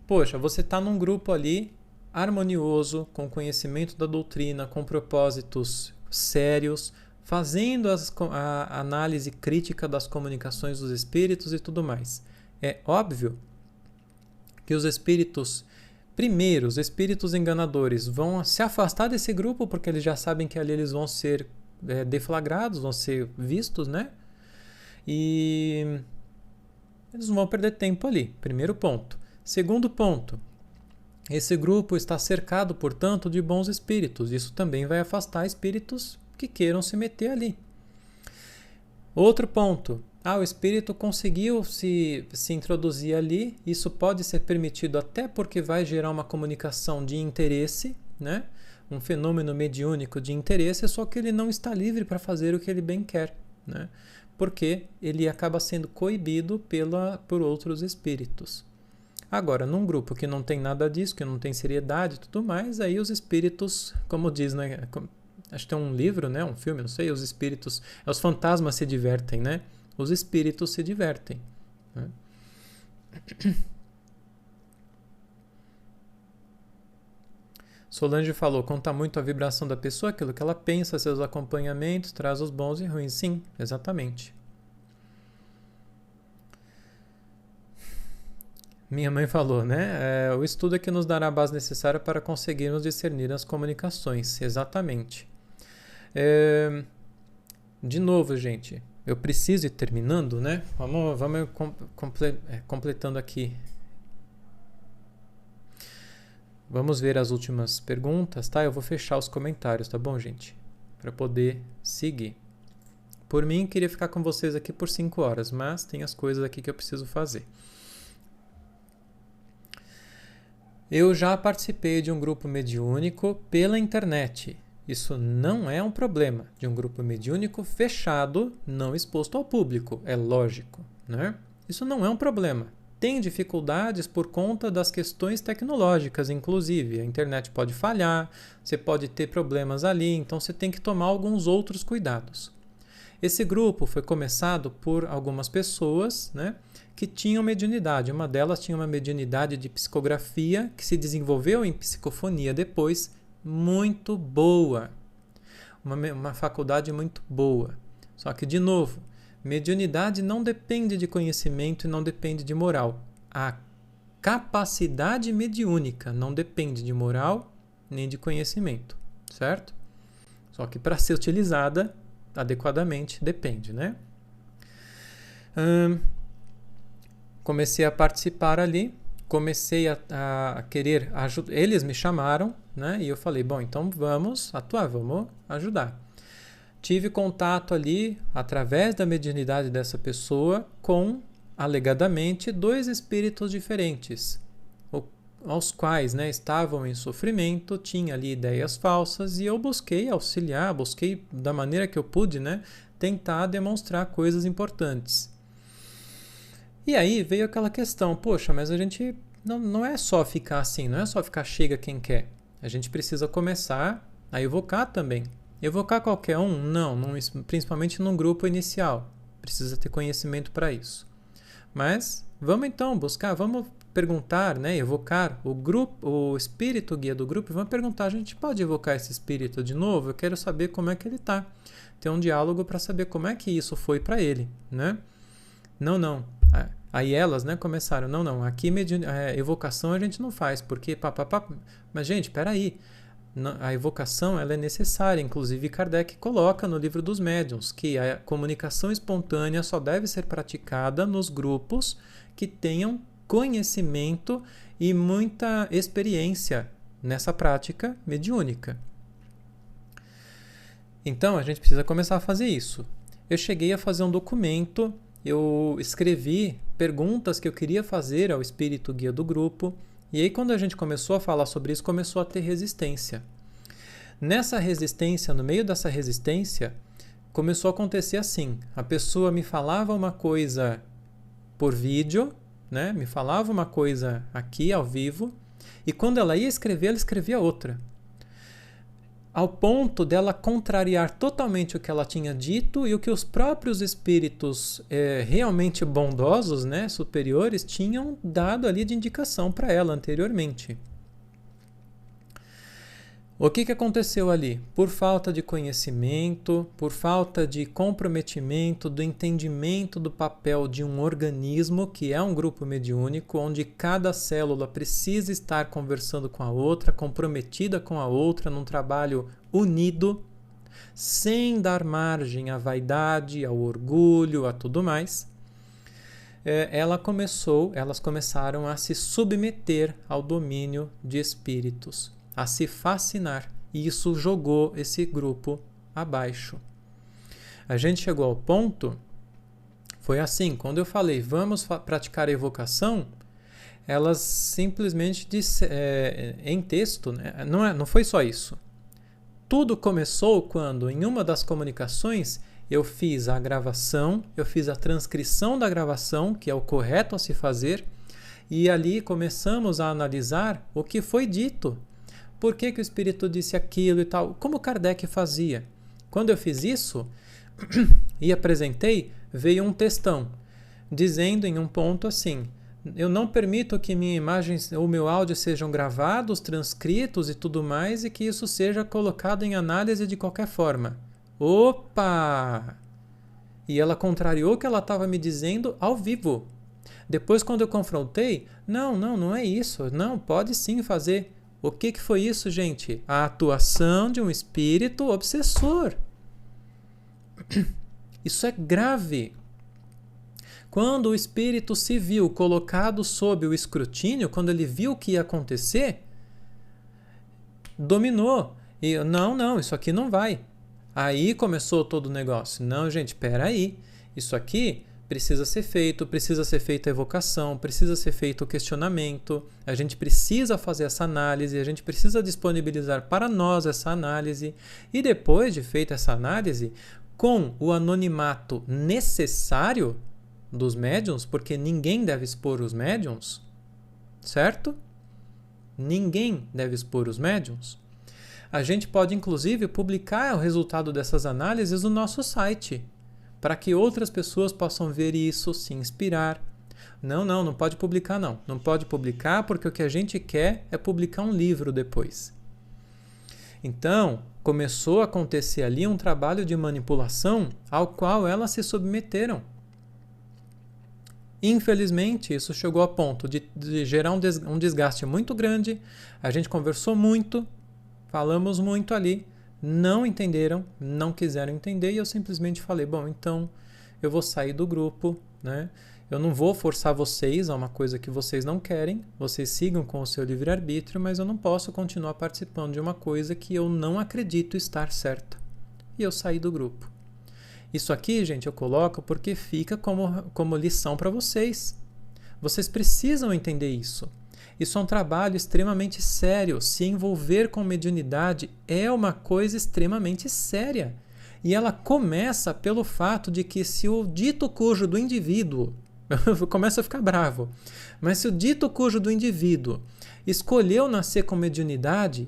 poxa, você está num grupo ali harmonioso, com conhecimento da doutrina, com propósitos sérios, fazendo a análise crítica das comunicações dos espíritos e tudo mais. É óbvio que os espíritos, primeiro, os espíritos enganadores vão se afastar desse grupo, porque eles já sabem que ali eles vão ser deflagrados, vão ser vistos, né? E eles não vão perder tempo ali, primeiro ponto. Segundo ponto, esse grupo está cercado, portanto, de bons espíritos. Isso também vai afastar espíritos que queiram se meter ali. Outro ponto. O espírito conseguiu se introduzir ali. Isso pode ser permitido até porque vai gerar uma comunicação de interesse, né? Um fenômeno mediúnico de interesse, só que ele não está livre para fazer o que ele bem quer, né? Porque ele acaba sendo coibido por outros espíritos. Agora, num grupo que não tem nada disso, que não tem seriedade e tudo mais, aí os espíritos, como diz, né? Acho que tem um livro, né? Um filme, não sei, os espíritos, os fantasmas se divertem, né? Os espíritos se divertem, né? Solange falou, conta muito a vibração da pessoa, aquilo que ela pensa, seus acompanhamentos, traz os bons e ruins. Sim, exatamente. Minha mãe falou, né? O estudo é que nos dará a base necessária para conseguirmos discernir as comunicações. Exatamente. De novo, gente, eu preciso ir terminando, né? Vamos completando aqui. Vamos ver as últimas perguntas, tá? Eu vou fechar os comentários, tá bom, gente? Para poder seguir. Por mim, queria ficar com vocês aqui por 5 horas, mas tem as coisas aqui que eu preciso fazer. Eu já participei de um grupo mediúnico pela internet. Isso não é um problema, de um grupo mediúnico fechado, não exposto ao público, é lógico, né? Isso não é um problema, tem dificuldades por conta das questões tecnológicas, inclusive. A internet pode falhar, você pode ter problemas ali, então você tem que tomar alguns outros cuidados. Esse grupo foi começado por algumas pessoas, né, que tinham mediunidade. Uma delas tinha uma mediunidade de psicografia, que se desenvolveu em psicofonia depois, muito boa. Uma faculdade muito boa. Só que, de novo, mediunidade não depende de conhecimento e não depende de moral. A capacidade mediúnica não depende de moral nem de conhecimento, certo? Só que para ser utilizada adequadamente depende, né? Comecei a participar ali, comecei a querer ajudar. Eles me chamaram, né? E eu falei, bom, então vamos atuar, vamos ajudar. Tive contato ali, através da mediunidade dessa pessoa, com, alegadamente, 2 espíritos diferentes, aos quais, né, estavam em sofrimento, tinha ali ideias falsas, e eu busquei auxiliar, busquei da maneira que eu pude, né, tentar demonstrar coisas importantes. E aí veio aquela questão, poxa, mas a gente não é só ficar assim, não é só ficar chega quem quer. A gente precisa começar a evocar também. Evocar qualquer um? Não, principalmente num grupo inicial. Precisa ter conhecimento para isso. Mas vamos então buscar, vamos perguntar, né, evocar o grupo, o espírito guia do grupo, e vamos perguntar, a gente pode evocar esse espírito de novo? Eu quero saber como é que ele está. Ter um diálogo para saber como é que isso foi para ele, né? Não. Aí elas, né, começaram, não, aqui evocação a gente não faz, porque mas gente, peraí, a evocação ela é necessária, inclusive Kardec coloca no livro dos médiuns que a comunicação espontânea só deve ser praticada nos grupos que tenham conhecimento e muita experiência nessa prática mediúnica. Então a gente precisa começar a fazer isso. Eu cheguei a fazer um documento, eu escrevi perguntas que eu queria fazer ao espírito guia do grupo, e aí quando a gente começou a falar sobre isso, começou a ter resistência. Nessa resistência, no meio dessa resistência, começou a acontecer assim, a pessoa me falava uma coisa por vídeo, né? Me falava uma coisa aqui ao vivo, e quando ela ia escrever, ela escrevia outra. Ao ponto dela contrariar totalmente o que ela tinha dito e o que os próprios espíritos realmente bondosos, né, superiores, tinham dado ali de indicação para ela anteriormente. O que aconteceu ali? Por falta de conhecimento, por falta de comprometimento, do entendimento do papel de um organismo, que é um grupo mediúnico, onde cada célula precisa estar conversando com a outra, comprometida com a outra, num trabalho unido, sem dar margem à vaidade, ao orgulho, a tudo mais, elas começaram a se submeter ao domínio de espíritos, a se fascinar, e isso jogou esse grupo abaixo. A gente chegou ao ponto, foi assim, quando eu falei, vamos praticar a evocação, elas simplesmente disseram, em texto, né, não foi só isso. Tudo começou quando, em uma das comunicações, eu fiz a gravação, eu fiz a transcrição da gravação, que é o correto a se fazer, e ali começamos a analisar o que foi dito. Por que o espírito disse aquilo e tal? Como Kardec fazia? Quando eu fiz isso e apresentei, veio um textão dizendo em um ponto assim: eu não permito que minha imagem ou meu áudio sejam gravados, transcritos e tudo mais, e que isso seja colocado em análise de qualquer forma. Opa! E ela contrariou o que ela estava me dizendo ao vivo. Depois, quando eu confrontei, não é isso. Não, pode sim fazer. O que foi isso, gente? A atuação de um espírito obsessor. Isso é grave. Quando o espírito se viu colocado sob o escrutínio, quando ele viu o que ia acontecer, dominou. E não, isso aqui não vai. Aí começou todo o negócio. Não, gente, espera aí. Isso aqui precisa ser feita a evocação, precisa ser feito o questionamento, a gente precisa fazer essa análise, a gente precisa disponibilizar para nós essa análise, e depois de feita essa análise, com o anonimato necessário, dos médiuns, porque ninguém deve expor os médiuns, certo? Ninguém deve expor os médiuns. A gente pode, inclusive, publicar o resultado dessas análises no nosso site, para que outras pessoas possam ver isso, se inspirar. Não pode publicar não. Não pode publicar porque o que a gente quer é publicar um livro depois. Então, começou a acontecer ali um trabalho de manipulação ao qual elas se submeteram. Infelizmente, isso chegou a ponto de gerar um desgaste muito grande. A gente conversou muito, falamos muito ali, não entenderam, não quiseram entender e eu simplesmente falei, bom, então eu vou sair do grupo, né? Eu não vou forçar vocês a uma coisa que vocês não querem, vocês sigam com o seu livre-arbítrio, mas eu não posso continuar participando de uma coisa que eu não acredito estar certa. E eu saí do grupo. Isso aqui, gente, eu coloco porque fica como lição para vocês. Vocês precisam entender isso. Isso é um trabalho extremamente sério. Se envolver com mediunidade é uma coisa extremamente séria. E ela começa pelo fato de que se o dito cujo do indivíduo, eu começo a ficar bravo, mas se o dito cujo do indivíduo escolheu nascer com mediunidade,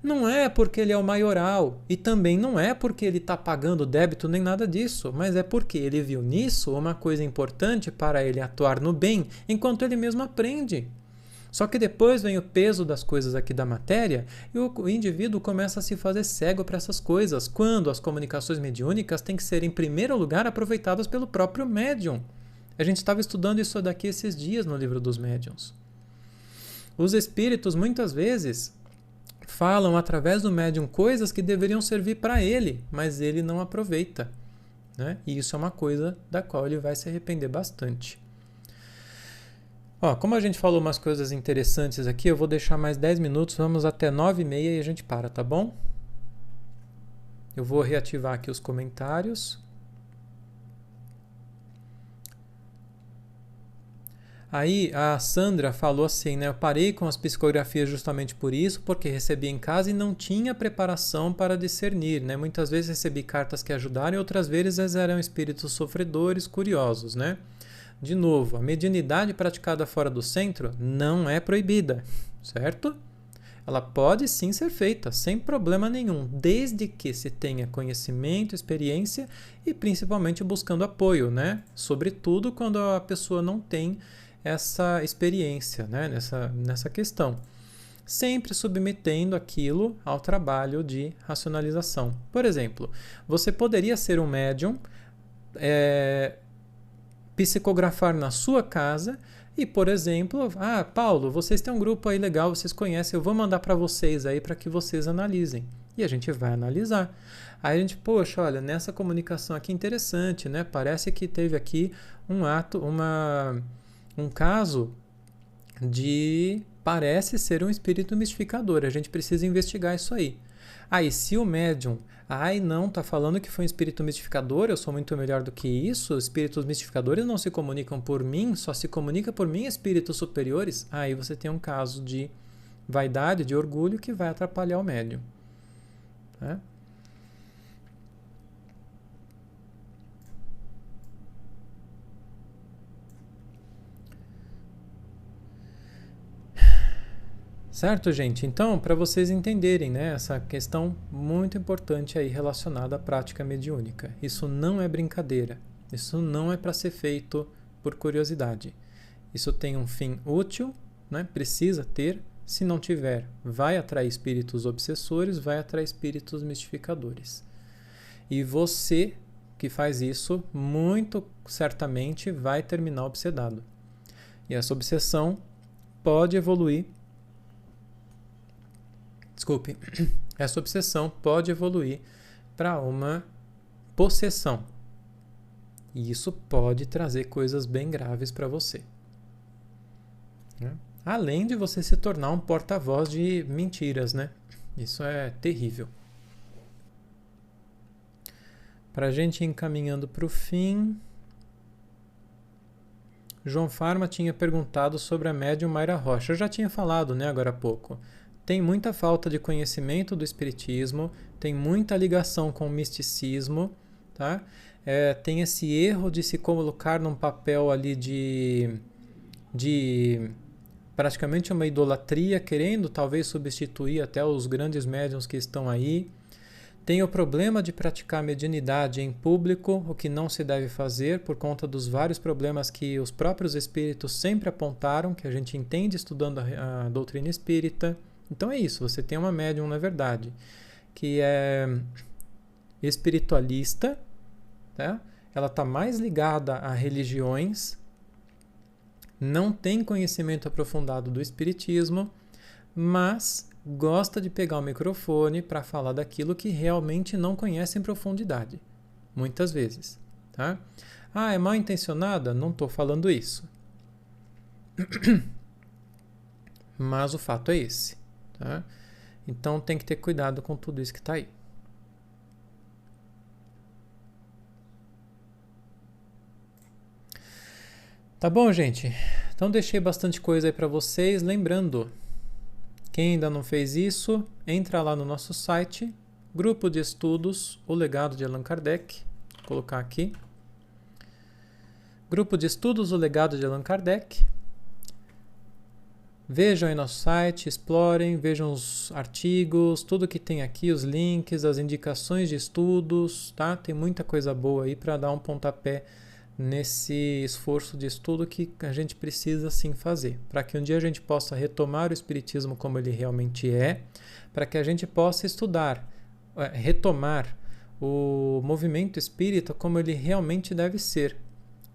não é porque ele é o maioral e também não é porque ele está pagando débito nem nada disso, mas é porque ele viu nisso uma coisa importante para ele atuar no bem enquanto ele mesmo aprende. Só que depois vem o peso das coisas aqui da matéria e o indivíduo começa a se fazer cego para essas coisas, quando as comunicações mediúnicas têm que ser, em primeiro lugar, aproveitadas pelo próprio médium. A gente estava estudando isso daqui esses dias no livro dos médiuns. Os espíritos, muitas vezes, falam através do médium coisas que deveriam servir para ele, mas ele não aproveita, né? E isso é uma coisa da qual ele vai se arrepender bastante. Ó, como a gente falou umas coisas interessantes aqui, eu vou deixar mais 10 minutos, vamos até 9h30 e a gente para, tá bom? Eu vou reativar aqui os comentários. Aí a Sandra falou assim, né? Eu parei com as psicografias justamente por isso, porque recebi em casa e não tinha preparação para discernir, né? Muitas vezes recebi cartas que ajudaram e outras vezes eram espíritos sofredores, curiosos, né? De novo, a mediunidade praticada fora do centro não é proibida, certo? Ela pode sim ser feita, sem problema nenhum, desde que se tenha conhecimento, experiência e principalmente buscando apoio, né? Sobretudo quando a pessoa não tem essa experiência, né? nessa questão. Sempre submetendo aquilo ao trabalho de racionalização. Por exemplo, você poderia ser um médium, psicografar na sua casa e, por exemplo, Paulo, vocês têm um grupo aí legal, vocês conhecem, eu vou mandar para vocês aí para que vocês analisem. E a gente vai analisar. Aí a gente, poxa, olha, nessa comunicação aqui interessante, né? Parece que teve aqui um caso parece ser um espírito mistificador, a gente precisa investigar isso aí. Aí, se o médium, não, tá falando que foi um espírito mistificador, eu sou muito melhor do que isso, espíritos mistificadores não se comunicam por mim, só se comunica por mim espíritos superiores, aí você tem um caso de vaidade, de orgulho que vai atrapalhar o médium. Né? Certo, gente? Então, para vocês entenderem, né, essa questão muito importante aí relacionada à prática mediúnica. Isso não é brincadeira. Isso não é para ser feito por curiosidade. Isso tem um fim útil, né? Precisa ter. Se não tiver, vai atrair espíritos obsessores, vai atrair espíritos mistificadores. E você que faz isso, muito certamente vai terminar obsedado. E essa obsessão pode evoluir. Desculpe, essa obsessão pode evoluir para uma possessão. E isso pode trazer coisas bem graves para você. Né? Além de você se tornar um porta-voz de mentiras, né? Isso é terrível. Para a gente ir encaminhando para o fim, João Farma tinha perguntado sobre a médium Mayra Rocha. Eu já tinha falado, né, agora há pouco. Tem muita falta de conhecimento do espiritismo, tem muita ligação com o misticismo, tá? tem esse erro de se colocar num papel ali de praticamente uma idolatria, querendo talvez substituir até os grandes médiuns que estão aí. Tem o problema de praticar mediunidade em público, o que não se deve fazer por conta dos vários problemas que os próprios espíritos sempre apontaram, que a gente entende estudando a doutrina espírita. Então é isso, você tem uma médium, na verdade, que é espiritualista, tá? Ela está mais ligada a religiões, não tem conhecimento aprofundado do espiritismo, mas gosta de pegar o microfone para falar daquilo que realmente não conhece em profundidade, muitas vezes, tá? É mal intencionada? Não estou falando isso. Mas o fato é esse, tá? Então tem que ter cuidado com tudo isso que está aí. Tá bom, gente? Então deixei bastante coisa aí para vocês. Lembrando, quem ainda não fez isso, entra lá no nosso site, Grupo de Estudos, O Legado de Allan Kardec. Vou colocar aqui. Grupo de Estudos, O Legado de Allan Kardec. Vejam aí nosso site, explorem, vejam os artigos, tudo que tem aqui, os links, as indicações de estudos, tá? Tem muita coisa boa aí para dar um pontapé nesse esforço de estudo que a gente precisa sim fazer, para que um dia a gente possa retomar o Espiritismo como ele realmente é, para que a gente possa estudar, retomar o movimento espírita como ele realmente deve ser,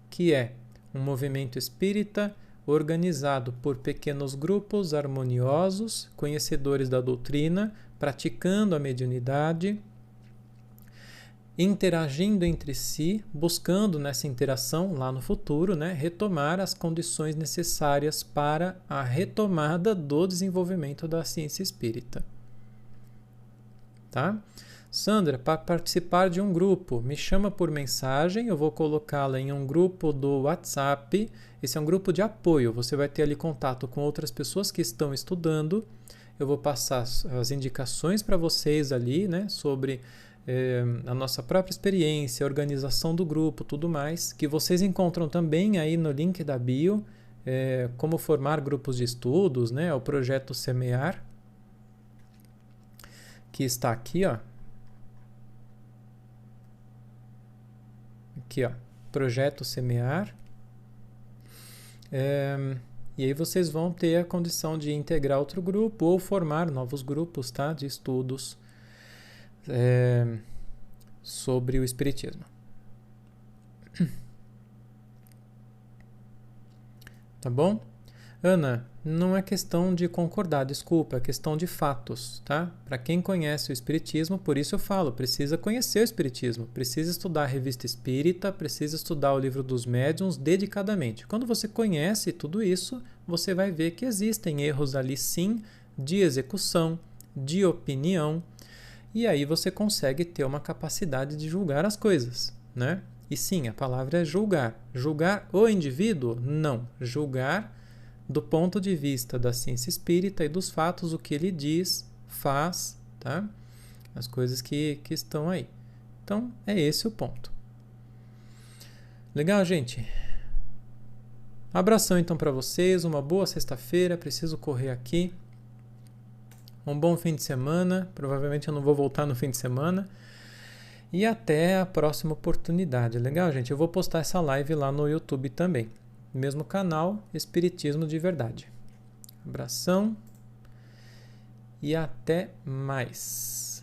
que é um movimento espírita organizado por pequenos grupos harmoniosos, conhecedores da doutrina, praticando a mediunidade, interagindo entre si, buscando nessa interação lá no futuro, né, retomar as condições necessárias para a retomada do desenvolvimento da ciência espírita. Tá? Sandra, para participar de um grupo, me chama por mensagem, eu vou colocá-la em um grupo do WhatsApp. Esse é um grupo de apoio, você vai ter ali contato com outras pessoas que estão estudando. Eu vou passar as indicações para vocês ali, né, sobre a nossa própria experiência, a organização do grupo, tudo mais, que vocês encontram também aí no link da bio, como formar grupos de estudos, né, o projeto Semear, que está aqui, ó. Aqui, ó, projeto Semear. E aí vocês vão ter a condição de integrar outro grupo ou formar novos grupos, tá, de estudos sobre o Espiritismo. Tá bom? Ana, não é questão de concordar, desculpa, é questão de fatos, tá? Para quem conhece o Espiritismo, por isso eu falo, precisa conhecer o Espiritismo, precisa estudar a Revista Espírita, precisa estudar o Livro dos Médiuns dedicadamente. Quando você conhece tudo isso, você vai ver que existem erros ali sim, de execução, de opinião, e aí você consegue ter uma capacidade de julgar as coisas, né? E sim, a palavra é julgar. Julgar o indivíduo? Não. Julgar do ponto de vista da ciência espírita e dos fatos, o que ele diz, faz, tá? As coisas que estão aí. Então, é esse o ponto. Legal, gente? Abração então para vocês, uma boa sexta-feira, preciso correr aqui. Um bom fim de semana, provavelmente eu não vou voltar no fim de semana. E até a próxima oportunidade. Legal, gente? Eu vou postar essa live lá no YouTube também. Mesmo canal, Espiritismo de Verdade. Abração e até mais.